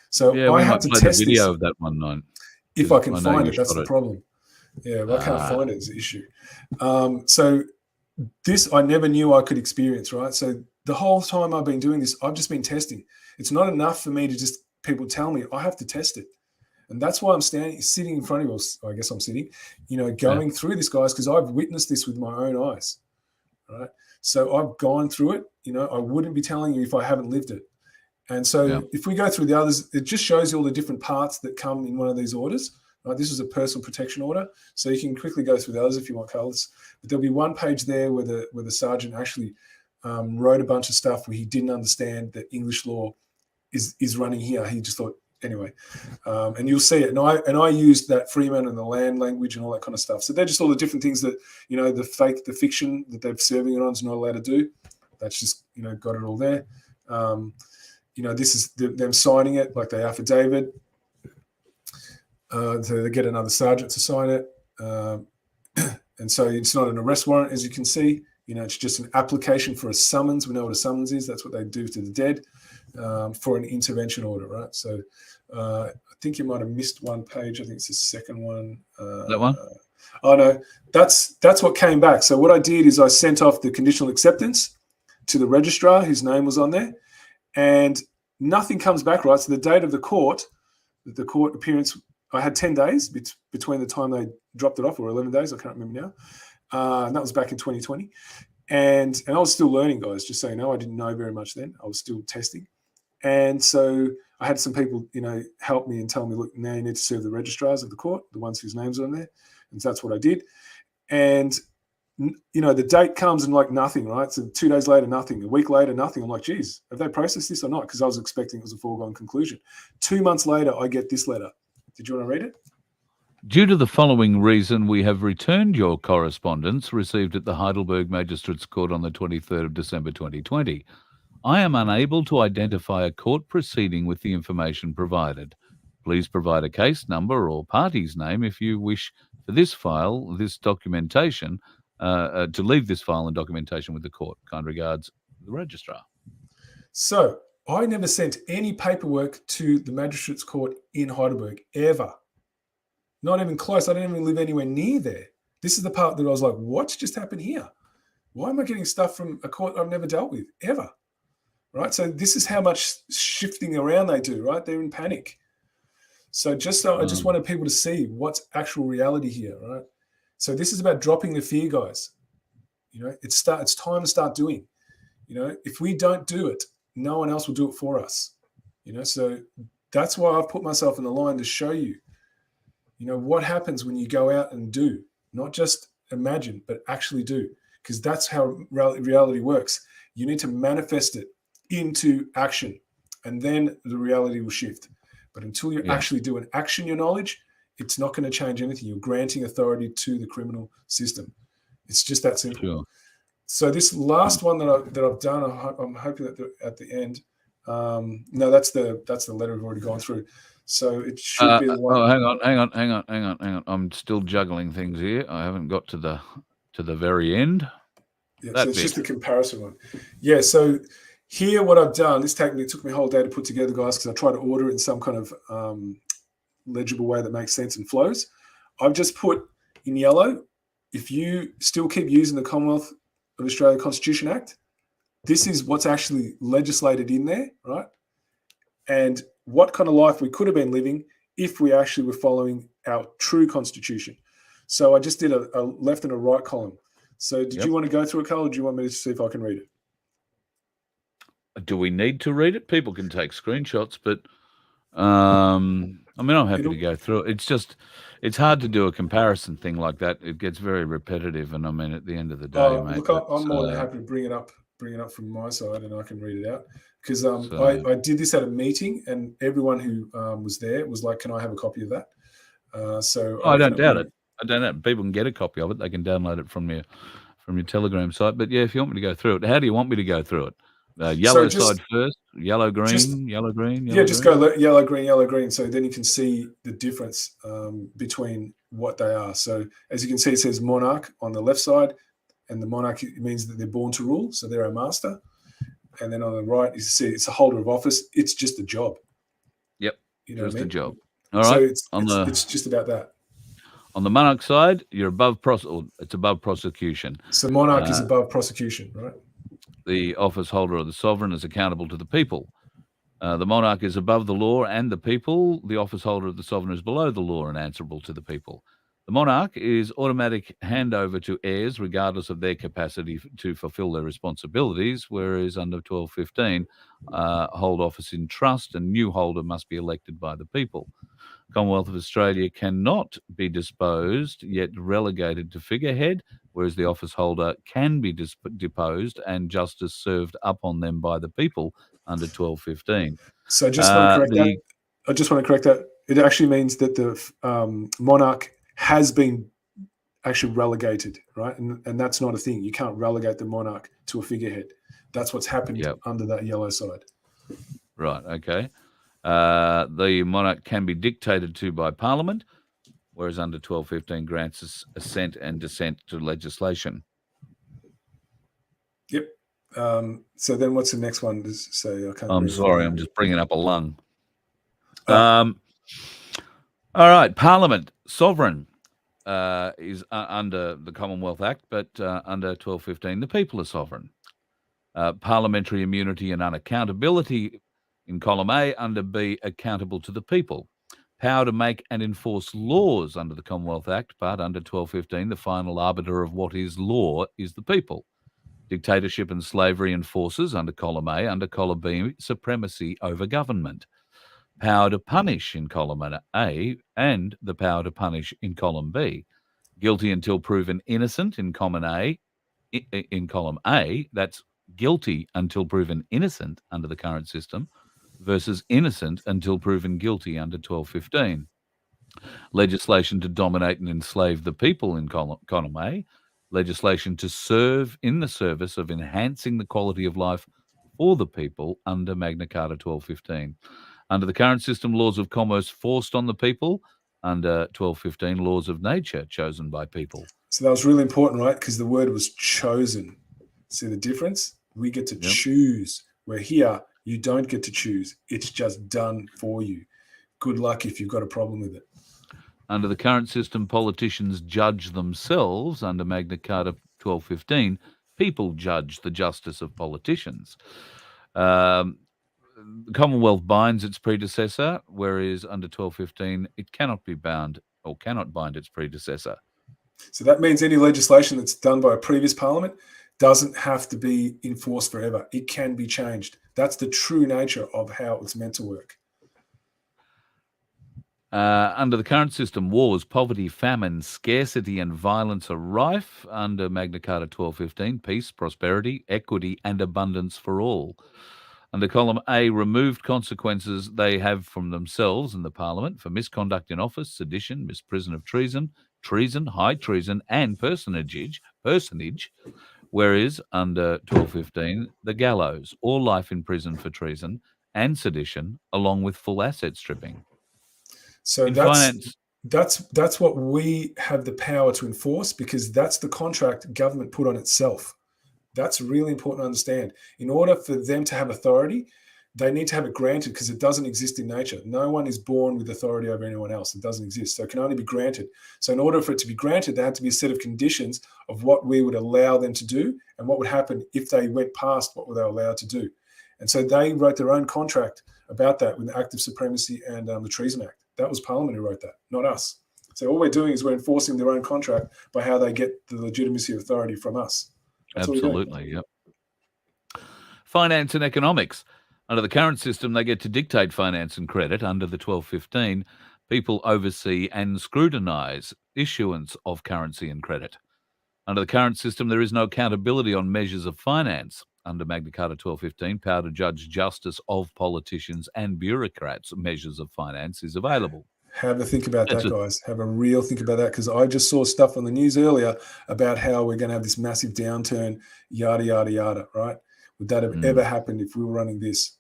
So I had to test the video this. of that one night. If I can find it, that's the problem. Yeah, if I can't find it, it's an issue. So this I never knew I could experience, right? So the whole time I've been doing this, I've just been testing. It's not enough for me to just people tell me. I have to test it. And that's why I'm sitting in front of you. I guess I'm sitting, you know, going through this, guys, because I've witnessed this with my own eyes, right? So I've gone through it. You know, I wouldn't be telling you if I haven't lived it. And so if we go through the others, it just shows you all the different parts that come in one of these orders. Right? This is a personal protection order. So you can quickly go through the others if you want, Carlos. But there'll be one page there where the sergeant actually wrote a bunch of stuff where he didn't understand that English law is running here. He just thought, anyway, and you'll see it. And I used that Freeman and the land language and all that kind of stuff. So they're just all the different things that, you know, the fiction that they're serving it on is not allowed to do. That's just, you know, got it all there. You know, this is them signing it like they affidavit. So they get another sergeant to sign it. And so it's not an arrest warrant, as you can see. You know, it's just an application for a summons. We know what a summons is. That's what they do to the dead for an intervention order, right? So I think you might have missed one page. I think it's the second one. That one? Oh, no. That's what came back. So what I did is I sent off the conditional acceptance to the registrar. His name was on there. And nothing comes back, right? So the date of the court appearance, I had 10 days between the time they dropped it off, or 11 days, I can't remember now. And that was back in 2020. And I was still learning, guys, just so you know. I didn't know very much then. I was still testing. And so I had some people, you know, help me and tell me, look, now you need to serve the registrars of the court, the ones whose names are on there. And so that's what I did. And, you know, the date comes and like nothing, right? So 2 days later, nothing. A week later, nothing. I'm like, geez, have they processed this or not? Because I was expecting it was a foregone conclusion. 2 months later, I get this letter. Did you want to read it? Due to the following reason, we have returned your correspondence received at the Heidelberg Magistrates Court on the 23rd of December 2020. I am unable to identify a court proceeding with the information provided. Please provide a case number or party's name if you wish for this file, this documentation, to leave this file and documentation with the court. Kind regards, the registrar. So I never sent any paperwork to the Magistrates Court in Heidelberg, ever. Not even close. I don't even live anywhere near there. This is the part that I was like, what's just happened here? Why am I getting stuff from a court I've never dealt with, ever? Right? So this is how much shifting around they do, right? They're in panic. So I just wanted people to see what's actual reality here, right? So this is about dropping the fear, guys. You know, it's time to start doing. You know, if we don't do it, no one else will do it for us. You know, so that's why I've put myself in the line to show you, you know, what happens when you go out and do, not just imagine, but actually do, because that's how reality works. You need to manifest it into action, and then the reality will shift. But until you actually do an action your knowledge, it's not going to change anything. You're granting authority to the criminal system. It's just that simple. Sure. So this last one that I've done, I'm hoping that at the end. No, that's the letter we've already gone through. So it should be the one. Oh, hang on. I'm still juggling things here. I haven't got to the very end. Yeah, so it's just the comparison one. Yeah, so here what I've done, it took me a whole day to put together, guys, because I tried to order it in some kind of legible way that makes sense and flows. I've just put in yellow, if you still keep using the Commonwealth of Australia Constitution Act, this is what's actually legislated in there, right? And what kind of life we could have been living if we actually were following our true constitution. So I just did a left and a right column. So did you want to go through it, Carl, or do you want me to see if I can read it? Do we need to read it? People can take screenshots, but I mean, I'm happy to go through it. It's just, it's hard to do a comparison thing like that. It gets very repetitive, and I mean, at the end of the day, mate. Look, I'm more than happy to bring it up from my side, and I can read it out, because I did this at a meeting, and everyone who was there was like, "Can I have a copy of that?" So I don't doubt it. I don't know. People can get a copy of it. They can download it from your Telegram site. But yeah, if you want me to go through it, how do you want me to go through it? Yellow side first, yellow, green, yellow, green. Just go yellow, green. So then you can see the difference between what they are. So as you can see, it says monarch on the left side, and the monarch means that they're born to rule. So they're a master. And then on the right, you see it's a holder of office. It's just a job. Yep. You know, just a job. All right. So it's just about that. On the monarch side, you're above it's above prosecution. So monarch is above prosecution, right? The office holder of the sovereign is accountable to the people. The monarch is above the law and the people. The office holder of the sovereign is below the law and answerable to the people. The monarch is automatic handover to heirs, regardless of their capacity to fulfill their responsibilities, whereas under 1215, hold office in trust, and new holder must be elected by the people. Commonwealth of Australia cannot be disposed yet relegated to figurehead, whereas the office holder can be deposed and justice served upon them by the people under 1215. So I just want to correct that. It actually means that the monarch has been actually relegated, right? And that's not a thing. You can't relegate the monarch to a figurehead. That's what's happened under that yellow side. Right, okay. The monarch can be dictated to by Parliament, whereas under 1215 grants assent and dissent to legislation. Yep. So then what's the next one to say? I'm sorry, I'm just bringing up a lung. All right, Parliament, sovereign is under the Commonwealth Act, but under 1215, the people are sovereign. Parliamentary immunity and unaccountability in column A, under B, accountable to the people. Power to make and enforce laws under the Commonwealth Act, but under 1215, the final arbiter of what is law is the people. Dictatorship and slavery enforces under column A, under column B, supremacy over government. Power to punish in column A, and the power to punish in column B. Guilty until proven innocent in column A. That's guilty until proven innocent under the current system, versus innocent until proven guilty under 1215. legislation to dominate and enslave the people in column A, legislation to serve in the service of enhancing the quality of life for the people under Magna Carta 1215. Under the current system, laws of commerce forced on the people. Under 1215, laws of nature chosen by people. So that was really important, right? Because the word was chosen. See the difference? We get to choose. Where here, you don't get to choose. It's just done for you. Good luck if you've got a problem with it. Under the current system, politicians judge themselves. Under Magna Carta 1215, people judge the justice of politicians. The Commonwealth binds its predecessor, whereas under 1215, it cannot be bound or cannot bind its predecessor. So that means any legislation that's done by a previous parliament doesn't have to be enforced forever. It can be changed. That's the true nature of how it's meant to work. Under the current system, wars, poverty, famine, scarcity, and violence are rife. Under Magna Carta 1215, peace, prosperity, equity, and abundance for all. Under column A, removed consequences they have from themselves and the Parliament for misconduct in office, sedition, misprision of treason, high treason, and personage, whereas under 1215, the gallows, or life in prison for treason and sedition, along with full asset stripping. So in that's finance, that's what we have the power to enforce, because that's the contract government put on itself. That's really important to understand. In order for them to have authority, they need to have it granted, because it doesn't exist in nature. No one is born with authority over anyone else. It doesn't exist. So it can only be granted. So in order for it to be granted, there had to be a set of conditions of what we would allow them to do and what would happen if they went past what they were allowed to do. And so they wrote their own contract about that with the Act of Supremacy and the Treason Act. That was Parliament who wrote that, not us. So all we're doing is we're enforcing their own contract by how they get the legitimacy of authority from us. That's absolutely, yep. Finance and economics. Under the current system, they get to dictate finance and credit. Under the 1215, people oversee and scrutinise issuance of currency and credit. Under the current system, there is no accountability on measures of finance. Under Magna Carta 1215, power to judge justice of politicians and bureaucrats' measures of finance is available. Have a think about that, guys. Have a real think about that, because I just saw stuff on the news earlier about how we're going to have this massive downturn, yada, yada, yada, right? Would that have ever happened if we were running this?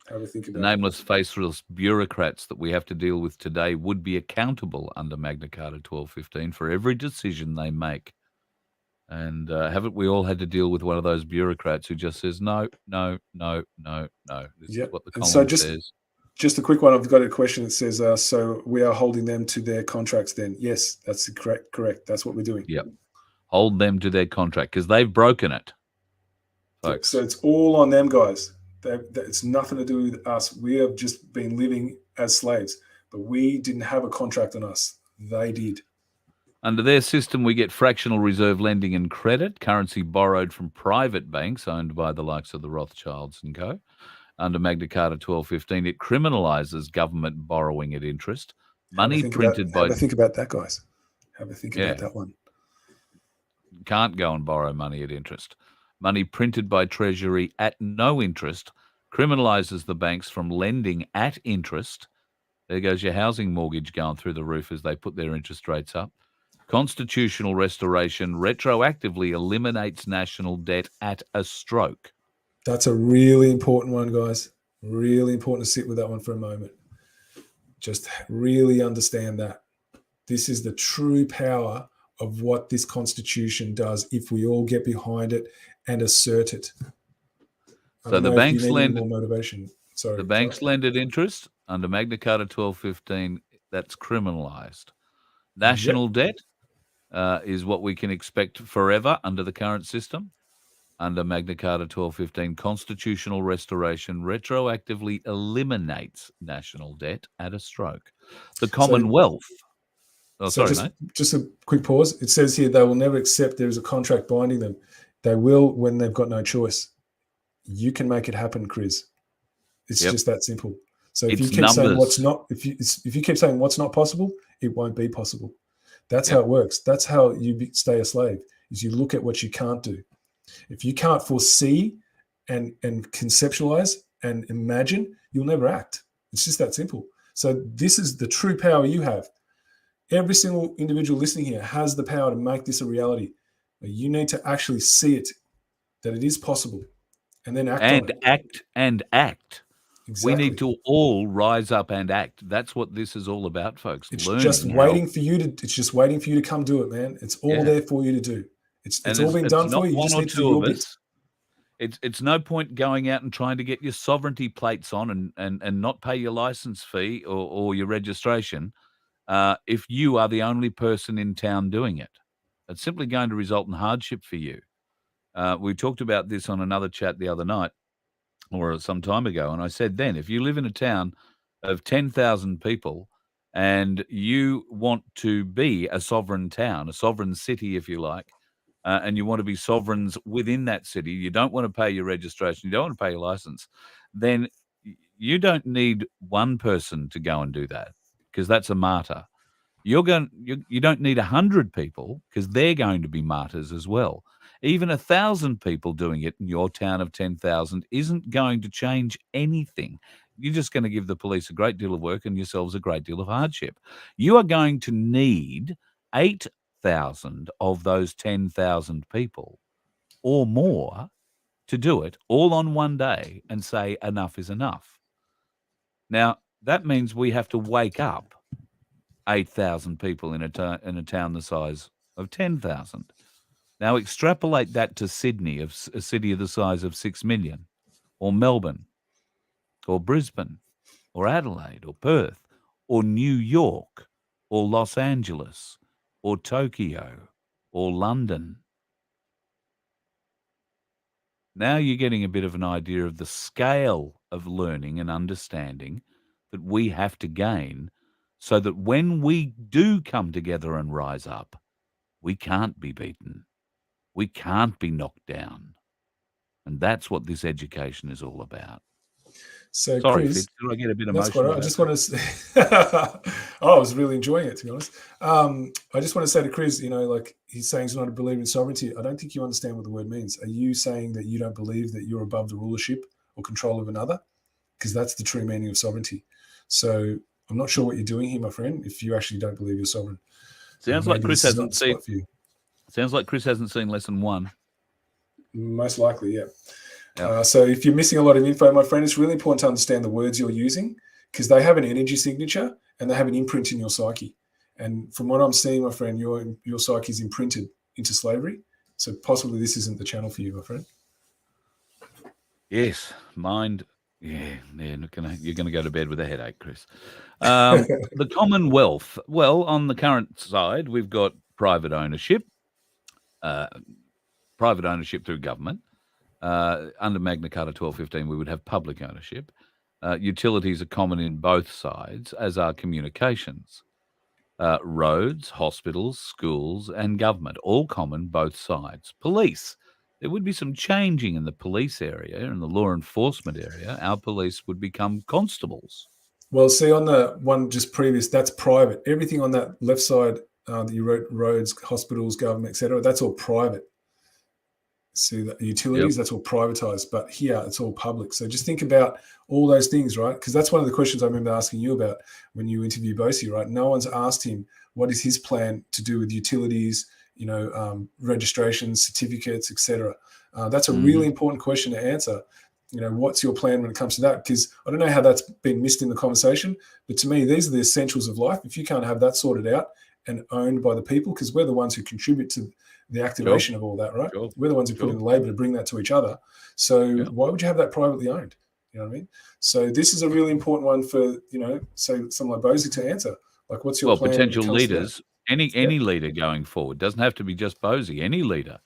Have a think about the nameless, faceless bureaucrats that we have to deal with today would be accountable under Magna Carta 1215 for every decision they make. And haven't we all had to deal with one of those bureaucrats who just says, no, no, no, no, no. This is what the column says. Just a quick one. I've got a question that says, so we are holding them to their contracts then? Yes, that's correct. That's what we're doing. Yep. Hold them to their contract because they've broken it, folks. So it's all on them, guys. It's nothing to do with us. We have just been living as slaves, but we didn't have a contract on us. They did. Under their system, we get fractional reserve lending and credit, currency borrowed from private banks owned by the likes of the Rothschilds and co. Under Magna Carta 1215, it criminalises government borrowing at interest. Money printed by... Have a think about that, guys. Have a think about that one. Can't go and borrow money at interest. Money printed by Treasury at no interest criminalises the banks from lending at interest. There goes your housing mortgage going through the roof as they put their interest rates up. Constitutional restoration retroactively eliminates national debt at a stroke. That's a really important one, guys. Really important to sit with that one for a moment. Just really understand that. This is the true power of what this Constitution does if we all get behind it and assert it. So the banks lend more motivation. Sorry, the banks lend at interest under Magna Carta 1215. That's criminalised. National debt is what we can expect forever under the current system. Under Magna Carta 1215, constitutional restoration retroactively eliminates national debt at a stroke. The Commonwealth... Just a quick pause. It says here they will never accept there is a contract binding them. They will when they've got no choice. You can make it happen, Chris. It's just that simple. So if you keep saying what's not, if you keep saying what's not possible, it won't be possible. That's how it works. That's how you stay a slave. Is you look at what you can't do. If you can't foresee and conceptualize and imagine, you'll never act. It's just that simple. So this is the true power you have. Every single individual listening here has the power to make this a reality. You need to actually see it, that it is possible, and then act on And it. act. We Exactly. need to all rise up and act. That's what this is all about, folks. It's Learning just how. waiting for you to. It's just waiting for you to come do it, man. It's all there for you to do. It's And all been it's done not for you. You one just or need to do two your of bit. us. It's no point going out and trying to get your sovereignty plates on and not pay your license fee or your registration if you are the only person in town doing it. It's simply going to result in hardship for you. We talked about this on another chat the other night or some time ago, and I said then, if you live in a town of 10,000 people and you want to be a sovereign town, a sovereign city, if you like, and you want to be sovereigns within that city, you don't want to pay your registration, you don't want to pay your license, then you don't need one person to go and do that because that's a martyr. You don't need 100 people because they're going to be martyrs as well. Even 1,000 people doing it in your town of 10,000 isn't going to change anything. You're just going to give the police a great deal of work and yourselves a great deal of hardship. You are going to need 8,000 of those 10,000 people or more to do it all on one day and say enough is enough. Now, that means we have to wake up 8,000 people in a town the size of 10,000. Now extrapolate that to Sydney, a city of the size of 6 million, or Melbourne, or Brisbane, or Adelaide, or Perth, or New York, or Los Angeles, or Tokyo, or London. Now you're getting a bit of an idea of the scale of learning and understanding that we have to gain so that when we do come together and rise up, we can't be beaten. We can't be knocked down. And that's what this education is all about. So, Sorry, Chris, Fitz, did I get a bit that's emotional? quite right. I just want to say, I was really enjoying it, to be honest. I just want to say to Chris, like he's saying he's not a believer in sovereignty. I don't think you understand what the word means. Are you saying that you don't believe that you're above the rulership or control of another? Because that's the true meaning of sovereignty. So I'm not sure what you're doing here, my friend, if you actually don't believe you're sovereign. Sounds like Chris hasn't seen. For you. Sounds like Chris hasn't seen lesson 1. Most likely, yeah. So if you're missing a lot of info, my friend, it's really important to understand the words you're using because they have an energy signature and they have an imprint in your psyche. And from what I'm seeing, my friend, your psyche is imprinted into slavery. So possibly this isn't the channel for you, my friend. Yes, mind. Yeah, you're going to go to bed with a headache, Chris. The Commonwealth. Well, on the current side, we've got private ownership. Private ownership through government. Under Magna Carta 1215, we would have public ownership. Utilities are common in both sides, as are communications. Roads, hospitals, schools, and government, all common both sides. Police. There would be some changing in the police area, in the law enforcement area. Our police would become constables. Well, see, on the one just previous, that's private. Everything on that left side that you wrote, roads, hospitals, government, etc., that's all private. See, the utilities, that's all privatized. But here, it's all public. So just think about all those things, right? Because that's one of the questions I remember asking you about when you interview Bosie, right? No one's asked him what is his plan to do with utilities, registrations, certificates, etc. That's a really important question to answer. What's your plan when it comes to that? Because I don't know how that's been missed in the conversation, but to me, these are the essentials of life. If you can't have that sorted out and owned by the people, because we're the ones who contribute to the activation of all that, right? We're the ones who put in the labor to bring that to each other. So why would you have that privately owned? You know what I mean? So this is a really important one for, say someone like Bosie to answer. Like, what's your plan? Potential leaders, any leader going forward, doesn't have to be just Bosie, any leader.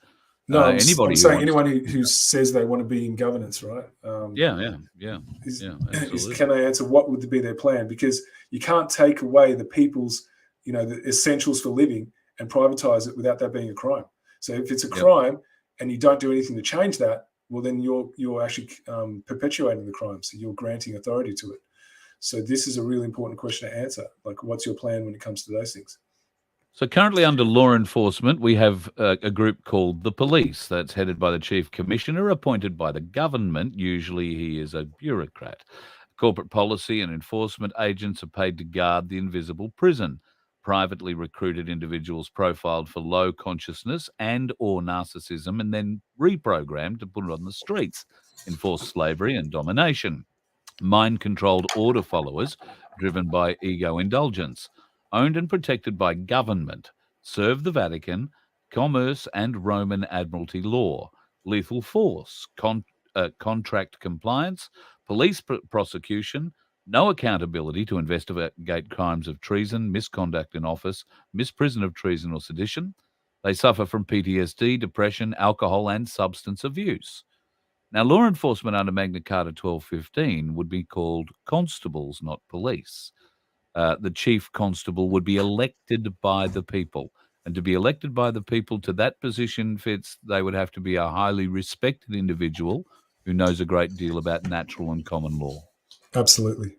No, anybody I'm saying anyone who says they want to be in governance, right? Absolutely. Can they answer what would be their plan? Because you can't take away the people's, the essentials for living and privatize it without that being a crime. So if it's a crime and you don't do anything to change that, well, then you're actually perpetuating the crime. So you're granting authority to it. So this is a really important question to answer. Like, what's your plan when it comes to those things? So currently under law enforcement, we have a group called the police that's headed by the chief commissioner, appointed by the government. Usually he is a bureaucrat. Corporate policy and enforcement agents are paid to guard the invisible prison. privately recruited individuals profiled for low consciousness and or narcissism and then reprogrammed to put it on the streets, enforce slavery and domination. Mind-controlled order followers driven by ego indulgence, owned and protected by government, serve the Vatican, commerce and Roman Admiralty law, lethal force, contract compliance, police prosecution, no accountability to investigate crimes of treason, misconduct in office, misprision of treason or sedition. They suffer from PTSD, depression, alcohol, and substance abuse. Now, law enforcement under Magna Carta 1215 would be called constables, not police. The chief constable would be elected by the people. And to be elected by the people to that position, Fitz, they would have to be a highly respected individual who knows a great deal about natural and common law. Absolutely.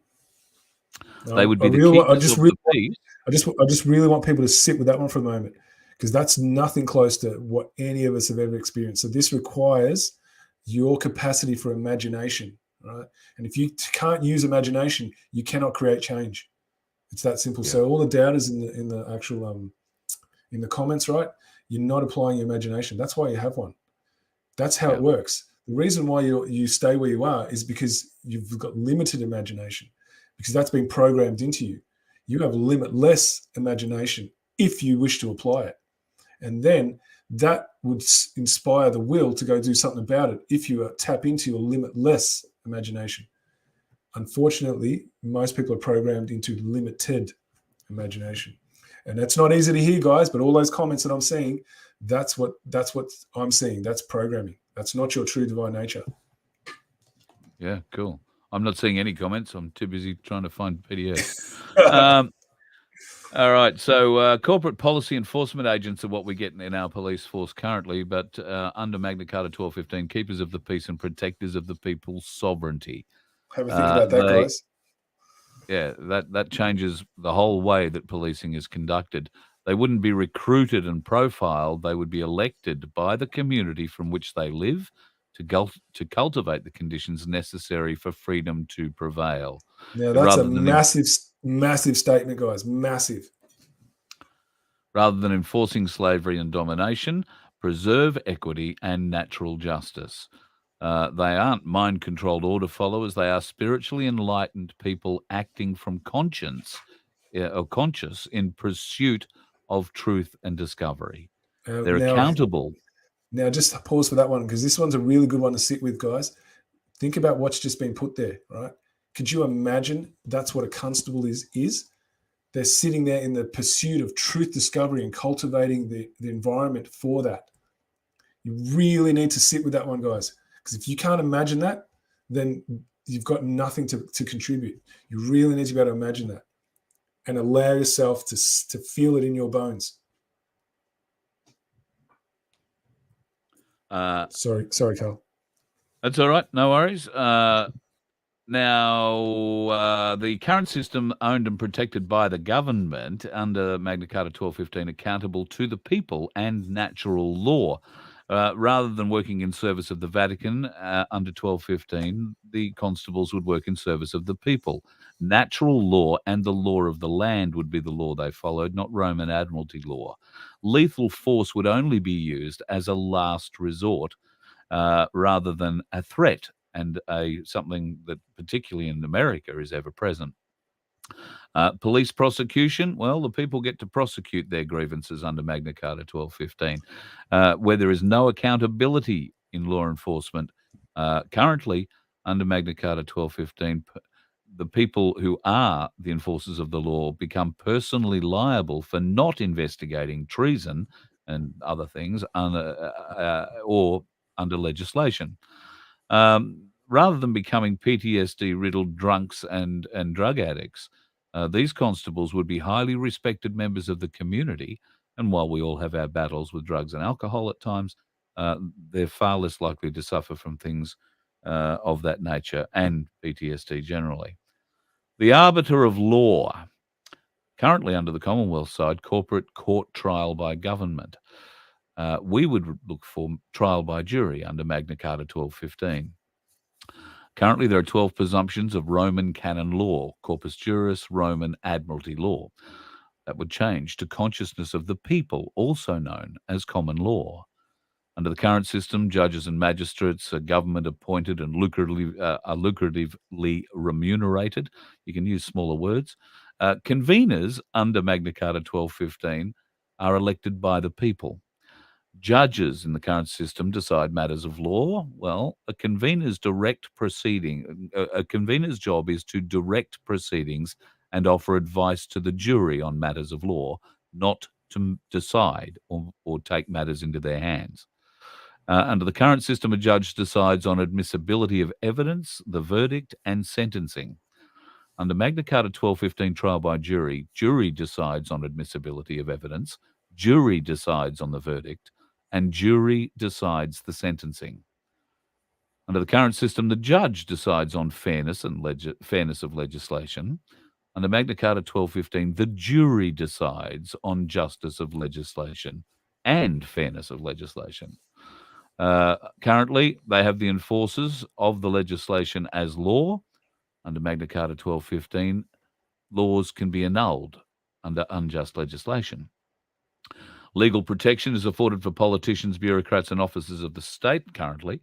They would be the keepers of the peace. I just really want people to sit with that one for a moment, because that's nothing close to what any of us have ever experienced. So this requires your capacity for imagination, right? And if you can't use imagination, you cannot create change. It's that simple. Yeah. So all the doubters in the actual in the comments, right? You're not applying your imagination. That's why you have one. That's how it works. The reason why you stay where you are is because you've got limited imagination, because that's been programmed into you. You have limitless imagination if you wish to apply it. And then that would inspire the will to go do something about it if you tap into your limitless imagination. Unfortunately, most people are programmed into limited imagination. And that's not easy to hear, guys, but all those comments that I'm seeing, that's what I'm seeing. That's programming. That's not your true divine nature. Yeah, cool. I'm not seeing any comments. I'm too busy trying to find PDFs. All right. So corporate policy enforcement agents are what we get in our police force currently, but under Magna Carta 1215, keepers of the peace and protectors of the people's sovereignty. Have a think about that, guys. Yeah, that changes the whole way that policing is conducted. They wouldn't be recruited and profiled. They would be elected by the community from which they live to cultivate the conditions necessary for freedom to prevail. Now, that's a massive statement, guys. Massive. Rather than enforcing slavery and domination, preserve equity and natural justice. They aren't mind-controlled order followers. They are spiritually enlightened people acting from conscience or conscious in pursuit of truth and discovery. They're accountable. Now, just pause for that one, because this one's a really good one to sit with, guys. Think about what's just been put there, right? Could you imagine that's what a constable is? They're sitting there in the pursuit of truth discovery and cultivating the environment for that. You really need to sit with that one, guys, because if you can't imagine that, then you've got nothing to contribute. You really need to be able to imagine that and allow yourself to feel it in your bones. Sorry, Carl. That's all right. No worries. Now, the current system owned and protected by the government under Magna Carta 1215, accountable to the people and natural law. Rather than working in service of the Vatican under 1215, the constables would work in service of the people. Natural law and the law of the land would be the law they followed, not Roman Admiralty law. Lethal force would only be used as a last resort rather than a threat, and something that particularly in America is ever present. Police prosecution, well, the people get to prosecute their grievances under Magna Carta 1215, where there is no accountability in law enforcement. Currently, under Magna Carta 1215, the people who are the enforcers of the law become personally liable for not investigating treason and other things or under legislation. Rather than becoming PTSD-riddled drunks and drug addicts, these constables would be highly respected members of the community. And while we all have our battles with drugs and alcohol at times, they're far less likely to suffer from things of that nature and PTSD generally. The arbiter of law, currently under the Commonwealth side, corporate court trial by government. We would look for trial by jury under Magna Carta 1215. Currently, there are 12 presumptions of Roman canon law, corpus juris, Roman admiralty law. That would change to consciousness of the people, also known as common law. Under the current system, judges and magistrates are government appointed and lucratively remunerated. You can use smaller words. Conveners under Magna Carta 1215 are elected by the people. Judges in the current system decide matters of law. Well, a convener's job is to direct proceedings and offer advice to the jury on matters of law, not to decide or take matters into their hands. Under the current system, a judge decides on admissibility of evidence, the verdict, and sentencing. Under Magna Carta 1215 trial by jury, jury decides on admissibility of evidence, jury decides on the verdict, and jury decides the sentencing. Under the current system, the judge decides on fairness and fairness of legislation. Under Magna Carta 1215, the jury decides on justice of legislation and fairness of legislation. Currently, they have the enforcers of the legislation as law. Under Magna Carta 1215, laws can be annulled under unjust legislation. Legal protection is afforded for politicians, bureaucrats, and officers of the state currently.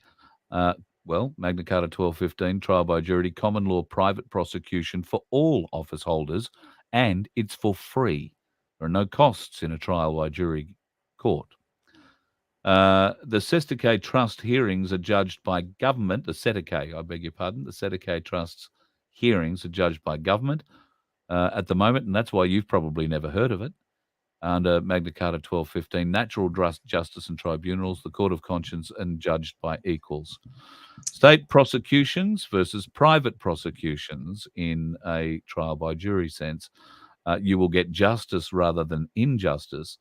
Magna Carta 1215, trial by jury, common law, private prosecution for all office holders, and it's for free. There are no costs in a trial by jury court. The Sestake Trust hearings are judged by government. The Sestake Trust's hearings are judged by government at the moment, and that's why you've probably never heard of it. Under Magna Carta 1215, natural justice and tribunals, the court of conscience, and judged by equals. State prosecutions versus private prosecutions in a trial by jury sense. You will get justice rather than injustice.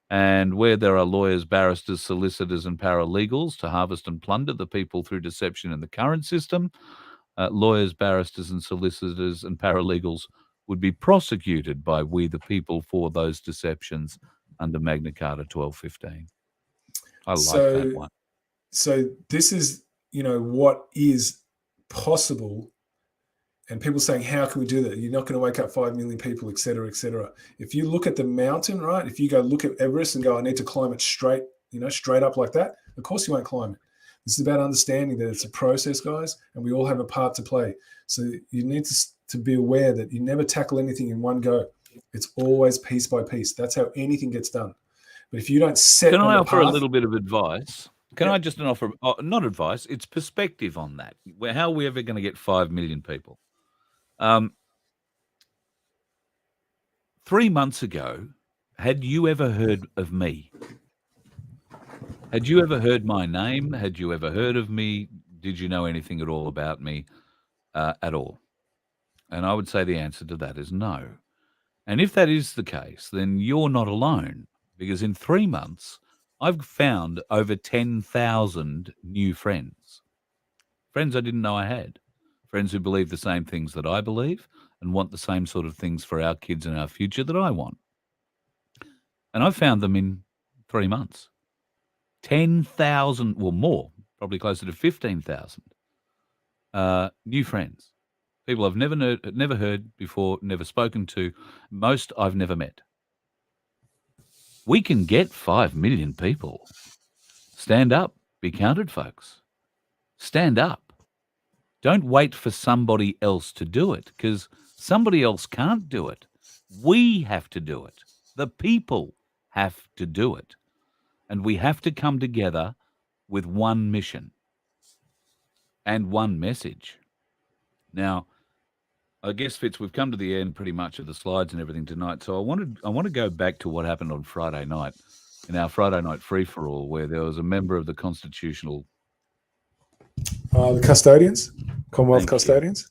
And where there are lawyers, barristers, solicitors, and paralegals to harvest and plunder the people through deception in the current system, lawyers, barristers, and solicitors and paralegals would be prosecuted by we the people for those deceptions under Magna Carta 1215. I like that one. So this is, what is possible. And people saying, how can we do that? You're not going to wake up 5 million people, et cetera, et cetera. If you look at the mountain, right? If you go look at Everest and go, I need to climb it straight, straight up like that, of course you won't climb it. This is about understanding that it's a process, guys, and we all have a part to play. So you need to be aware that you never tackle anything in one go. It's always piece by piece. That's how anything gets done. But if you don't set Can on I the offer path, a little bit of advice? Can I just offer, not advice, it's perspective on that. How are we ever going to get 5 million people? 3 months ago, had you ever heard of me? Had you ever heard my name? Had you ever heard of me? Did you know anything at all about me at all? And I would say the answer to that is no. And if that is the case, then you're not alone, because in 3 months, I've found over 10,000 new friends. Friends I didn't know I had. Friends who believe the same things that I believe and want the same sort of things for our kids and our future that I want. And I've found them in 3 months. 10,000 or more, probably closer to 15,000 new friends. People I've never heard before, never spoken to. Most I've never met. We can get 5 million people. Stand up. Be counted, folks. Stand up. Don't wait for somebody else to do it, because somebody else can't do it. We have to do it. The people have to do it. And we have to come together with one mission and one message. Now, I guess, Fitz, we've come to the end pretty much of the slides and everything tonight. So I want to go back to what happened on Friday night, in our Friday night free-for-all, where there was a member of the Constitutional... the custodians? Commonwealth custodians?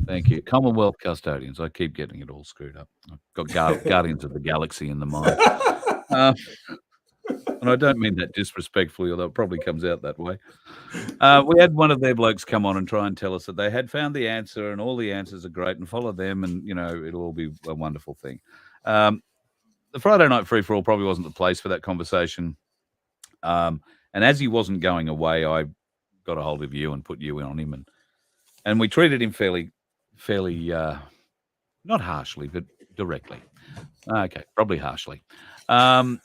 Thank you. Commonwealth custodians. I keep getting it all screwed up. I've got Guardians of the Galaxy in the mind. And I don't mean that disrespectfully, although it probably comes out that way. We had one of their blokes come on and try and tell us that they had found the answer and all the answers are great and follow them and, it'll all be a wonderful thing. The Friday night free-for-all probably wasn't the place for that conversation. And as he wasn't going away, I got a hold of you and put you in on him. And we treated him fairly, not harshly, but directly. Okay, probably harshly. That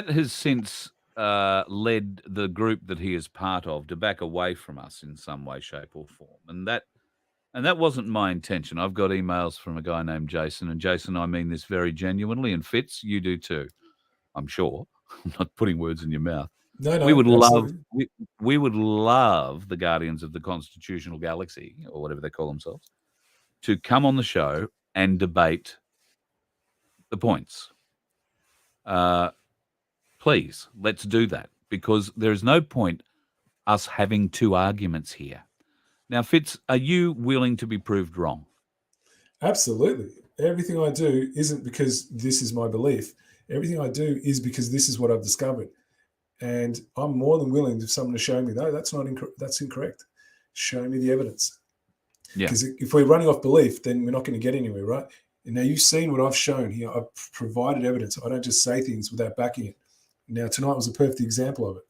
has since led the group that he is part of to back away from us in some way, shape, or form, and that wasn't my intention. I've got emails from a guy named Jason, and Jason, I mean this very genuinely, and Fitz, you do too, I'm sure. I'm not putting words in your mouth. No, We would love absolutely. we would love the Guardians of the Constitutional Galaxy, or whatever they call themselves, to come on the show and debate the points. Please, let's do that, because there is no point us having two arguments here. Now, Fitz, are you willing to be proved wrong? Absolutely. Everything I do isn't because this is my belief. Everything I do is because this is what I've discovered. And I'm more than willing for someone to show me, no, that's incorrect. Show me the evidence. Yeah. Because if we're running off belief, then we're not going to get anywhere, right? And now you've seen what I've shown here. I've provided evidence. I don't just say things without backing it. Now, tonight was a perfect example of it,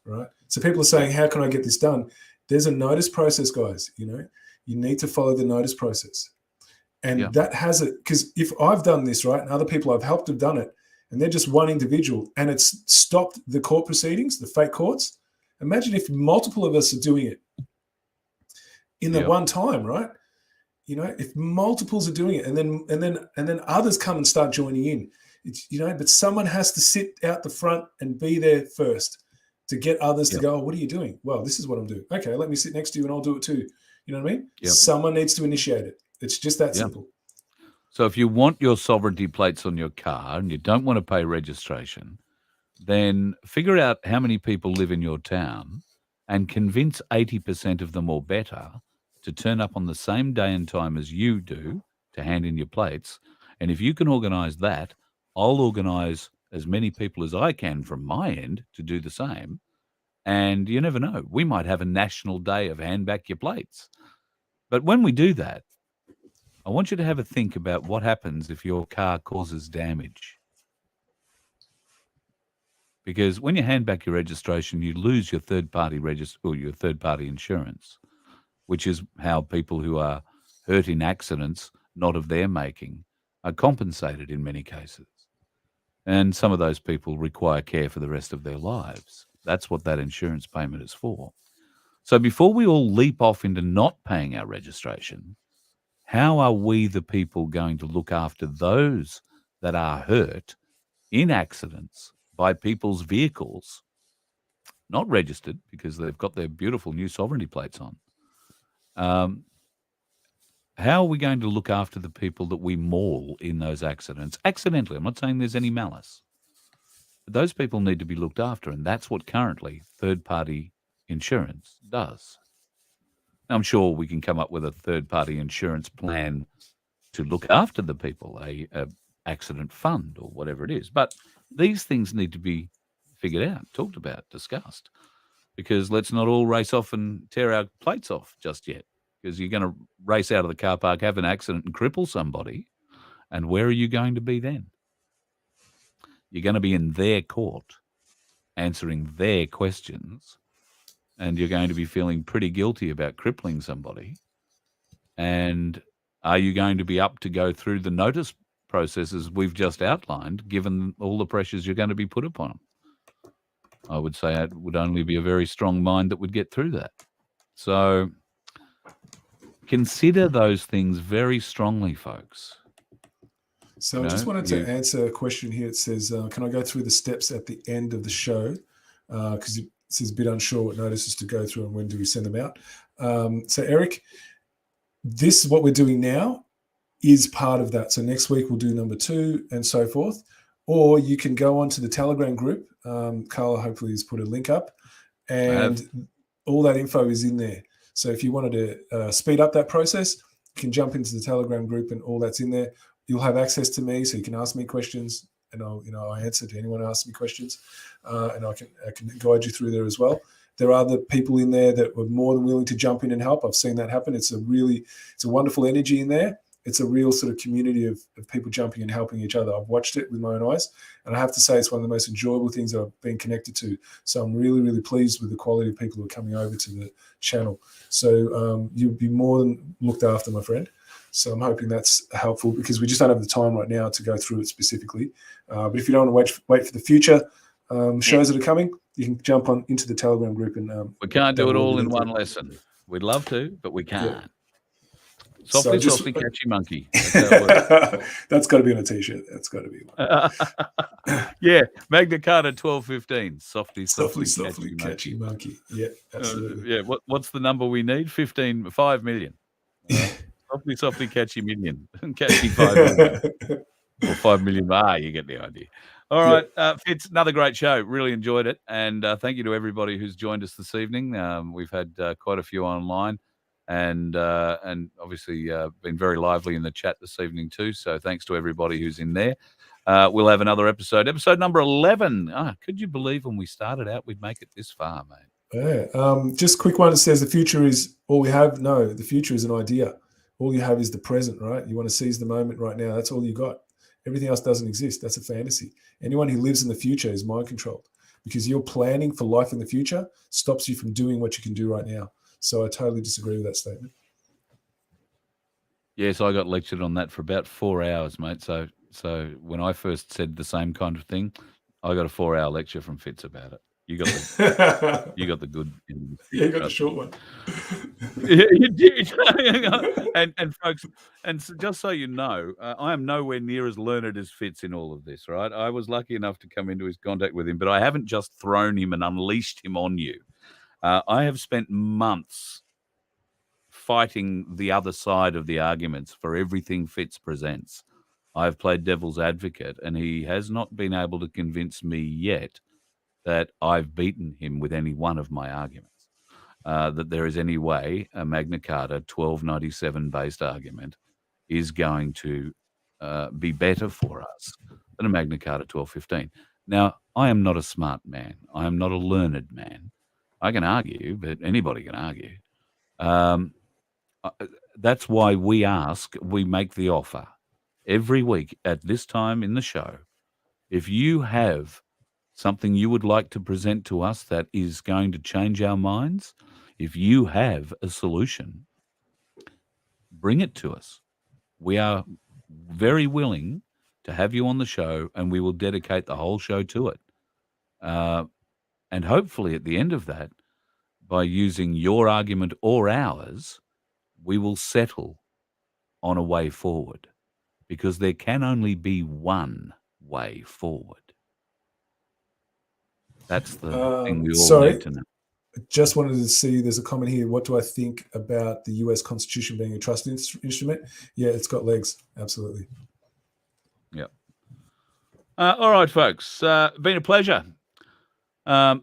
right? So people are saying, how can I get this done? There's a notice process, guys. You need to follow the notice process. And that has it, because if I've done this, right, and other people I've helped have done it, and they're just one individual, and it's stopped the court proceedings, the fake courts. Imagine if multiple of us are doing it in the one time, right? If multiples are doing it, and then others come and start joining in, but someone has to sit out the front and be there first to get others to go, oh, what are you doing? Well, this is what I'm doing. Okay, let me sit next to you and I'll do it too. You know what I mean? Yep. Someone needs to initiate it. It's just that simple. So if you want your sovereignty plates on your car and you don't want to pay registration, then figure out how many people live in your town and convince 80% of them or better to turn up on the same day and time as you do to hand in your plates. And if you can organise that, I'll organise as many people as I can from my end to do the same. And you never know, we might have a national day of hand back your plates. But when we do that, I want you to have a think about what happens if your car causes damage. Because when you hand back your registration, you lose your third-party your third-party insurance, which is how people who are hurt in accidents, not of their making, are compensated in many cases. And some of those people require care for the rest of their lives. That's what that insurance payment is for. So before we all leap off into not paying our registration, how are we, the people, going to look after those that are hurt in accidents by people's vehicles, not registered because they've got their beautiful new sovereignty plates on? How are we going to look after the people that we maul in those accidents? Accidentally, I'm not saying there's any malice. But those people need to be looked after, and that's what currently third-party insurance does. I'm sure we can come up with a third-party insurance plan to look after the people, a accident fund or whatever it is. But these things need to be figured out, talked about, discussed, because let's not all race off and tear our plates off just yet, because you're going to race out of the car park, have an accident and cripple somebody, and where are you going to be then? You're going to be in their court answering their questions, and you're going to be feeling pretty guilty about crippling somebody. And are you going to be up to go through the notice processes we've just outlined, given all the pressures you're going to be put upon them? I would say it would only be a very strong mind that would get through that. So consider those things very strongly, folks. So I just wanted to answer a question here. It says, can I go through the steps at the end of the show? Because it says a bit unsure what notices to go through and when do we send them out. So Eric, this, what we're doing now, is part of that. So next week we'll do number 2 and so forth. Or you can go onto the Telegram group. Carla hopefully has put a link up, and all that info is in there. So if you wanted to speed up that process, you can jump into the Telegram group and all that's in there. You'll have access to me, so you can ask me questions, and I answer to anyone who asks me questions, and I can guide you through there as well. There are other people in there that were more than willing to jump in and help. I've seen that happen. It's a wonderful energy in there. It's a real sort of community of people jumping and helping each other. I've watched it with my own eyes, and I have to say it's one of the most enjoyable things I've been connected to. So I'm really, really pleased with the quality of people who are coming over to the channel. So you'll be more than looked after, my friend. So I'm hoping that's helpful because we just don't have the time right now to go through it specifically. But if you don't want to wait for the future shows that are coming, you can jump on into the Telegram group and we can't do it all in one lesson. We'd love to, but we can't. Yeah. Softly, So just- softly, catchy monkey. That's how it works. That's got to be on a t-shirt. That's got to be one. Yeah, Magna Carta 1215. Softly, Softly, softly, catchy monkey. Yeah, absolutely. Yeah, what's the number we need? 5 million. Softly, softly, catchy million. Catchy 5 million. Or 5 million. You get the idea. All right, Fitz, another great show. Really enjoyed it. And thank you to everybody who's joined us this evening. We've had quite a few online and obviously been very lively in the chat this evening too. So thanks to everybody who's in there. We'll have another episode number 11. Could you believe when we started out, we'd make it this far, mate? Yeah. Just a quick one that says the future is all we have. No, the future is an idea. All you have is the present, right? You want to seize the moment right now. That's all you got. Everything else doesn't exist. That's a fantasy. Anyone who lives in the future is mind controlled because your planning for life in the future stops you from doing what you can do right now. So I totally disagree with that statement. Yes, I got lectured on that for about 4 hours, mate. So when I first said the same kind of thing, I got a 4-hour lecture from Fitz about it. You got the good. Yeah, you got the short one. Yeah, you did. and folks, and so, just so you know, I am nowhere near as learned as Fitz in all of this, right? I was lucky enough to come into his contact with him, but I haven't just thrown him and unleashed him on you. I have spent months fighting the other side of the arguments for everything Fitz presents. I've played devil's advocate, and he has not been able to convince me yet that I've beaten him with any one of my arguments, that there is any way a Magna Carta 1297 based argument is going to be better for us than a Magna Carta 1215. Now, I am not a smart man. I am not a learned man. I can argue, but anybody can argue. That's why we make the offer every week at this time in the show. If you have something you would like to present to us that is going to change our minds, if you have a solution, bring it to us. We are very willing to have you on the show, and we will dedicate the whole show to it. And hopefully at the end of that, by using your argument or ours, we will settle on a way forward, because there can only be one way forward. That's the thing we all need to know. Just wanted to see, there's a comment here. What do I think about the US Constitution being a trust instrument? Yeah, it's got legs. Absolutely. Yeah. All right, folks. Been a pleasure.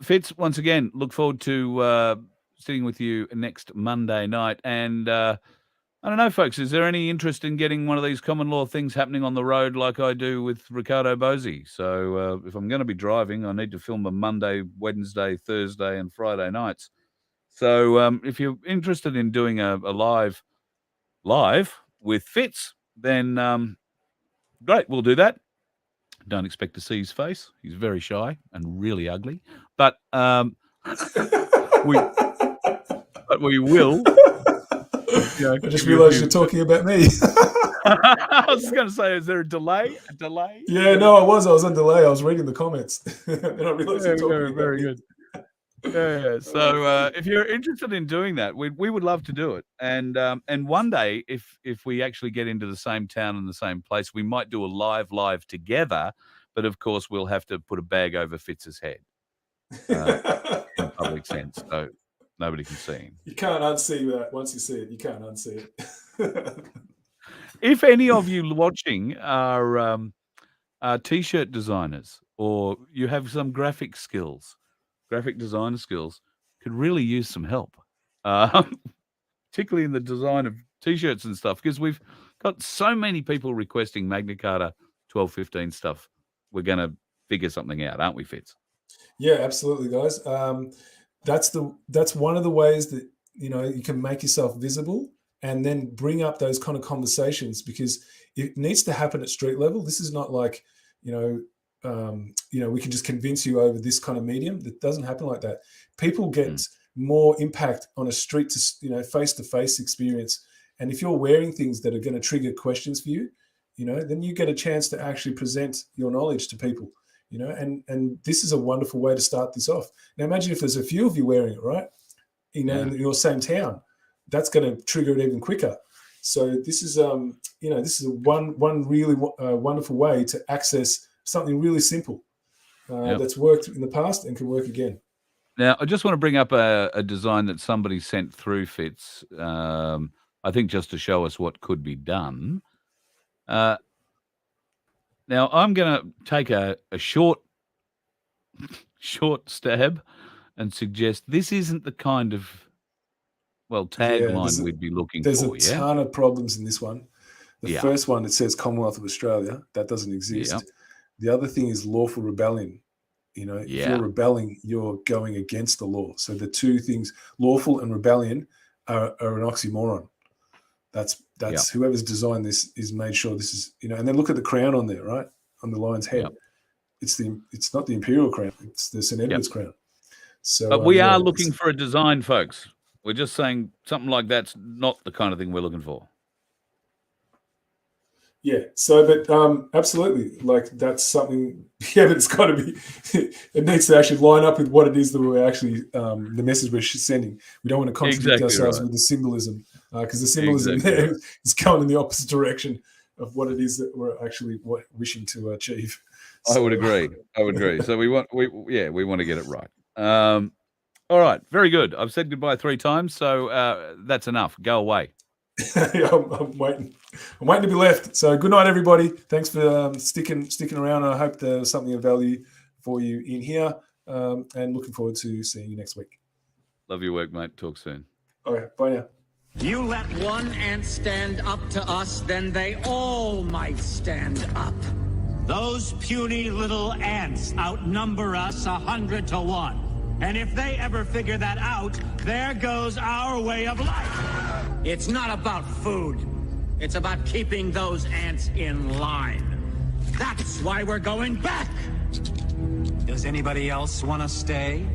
Fitz, once again, look forward to sitting with you next Monday night. And I don't know, folks, is there any interest in getting one of these common law things happening on the road like I do with Ricardo Bosi? So if I'm going to be driving, I need to film them Monday, Wednesday, Thursday, and Friday nights. So if you're interested in doing a live with Fitz, then great, we'll do that. Don't expect to see his face. He's very shy and really ugly. But we will. I just realised you're talking about me. I was just going to say, is there a delay? Yeah, no, I was on delay. I was reading the comments. And I realised you're talking about very me. good. Yeah. So if you're interested in doing that, we would love to do it. And one day, if we actually get into the same town and the same place, we might do a live together. But of course, we'll have to put a bag over Fitz's head in a public sense, so nobody can see him. You can't unsee that. Once you see it, you can't unsee it. If any of you watching are T-shirt designers, or you have some graphic designer skills, could really use some help, particularly in the design of T-shirts and stuff, because we've got so many people requesting Magna Carta 1215 stuff. We're going to figure something out, aren't we, Fitz? Yeah, absolutely, guys. That's one of the ways that you can make yourself visible and then bring up those kind of conversations, because it needs to happen at street level. This is not like we can just convince you over this kind of medium. It doesn't happen like that. People get more impact on a street to face-to-face experience, And if you're wearing things that are going to trigger questions for you, then you get a chance to actually present your knowledge to people, and this is a wonderful way to start this off. Now, imagine if there's a few of you wearing it, right? In your same town, that's going to trigger it even quicker. So this is, this is one really wonderful way to access something really simple that's worked in the past and can work again. Now, I just want to bring up a design that somebody sent through, Fitz. I think just to show us what could be done. Now, I'm going to take a short stab and suggest this isn't the kind of, tagline we'd be looking for. There's a ton of problems in this one. The first one, it says Commonwealth of Australia. That doesn't exist. Yeah. The other thing is lawful rebellion. If you're rebelling, you're going against the law. So the two things, lawful and rebellion, are an oxymoron. That's whoever's designed this is made sure this is, and then look at the crown on there, right? On the lion's head. Yep. It's not the imperial crown, it's the St. Edward's crown. So but we are looking for a design, folks. We're just saying something like that's not the kind of thing we're looking for. Yeah. So, but absolutely, like that's something. Yeah, but it's got to be. It needs to actually line up with what it is that we're actually the message we're sending. We don't want to contradict ourselves with the symbolism, because the symbolism there is going in the opposite direction of what it is that we're actually wishing to achieve. So, I would agree. So we want to get it right. All right, very good. I've said goodbye 3 times, so that's enough. Go away. I'm waiting. I'm waiting to be left. So good night, everybody. Thanks for sticking around. I hope there was something of value for you in here, and looking forward to seeing you next week. Love your work, mate. Talk soon. Okay, bye now. You let one ant stand up to us, then they all might stand up. Those puny little ants outnumber us 100 to 1. And if they ever figure that out, there goes our way of life. It's not about food. It's about keeping those ants in line. That's why we're going back. Does anybody else want to stay?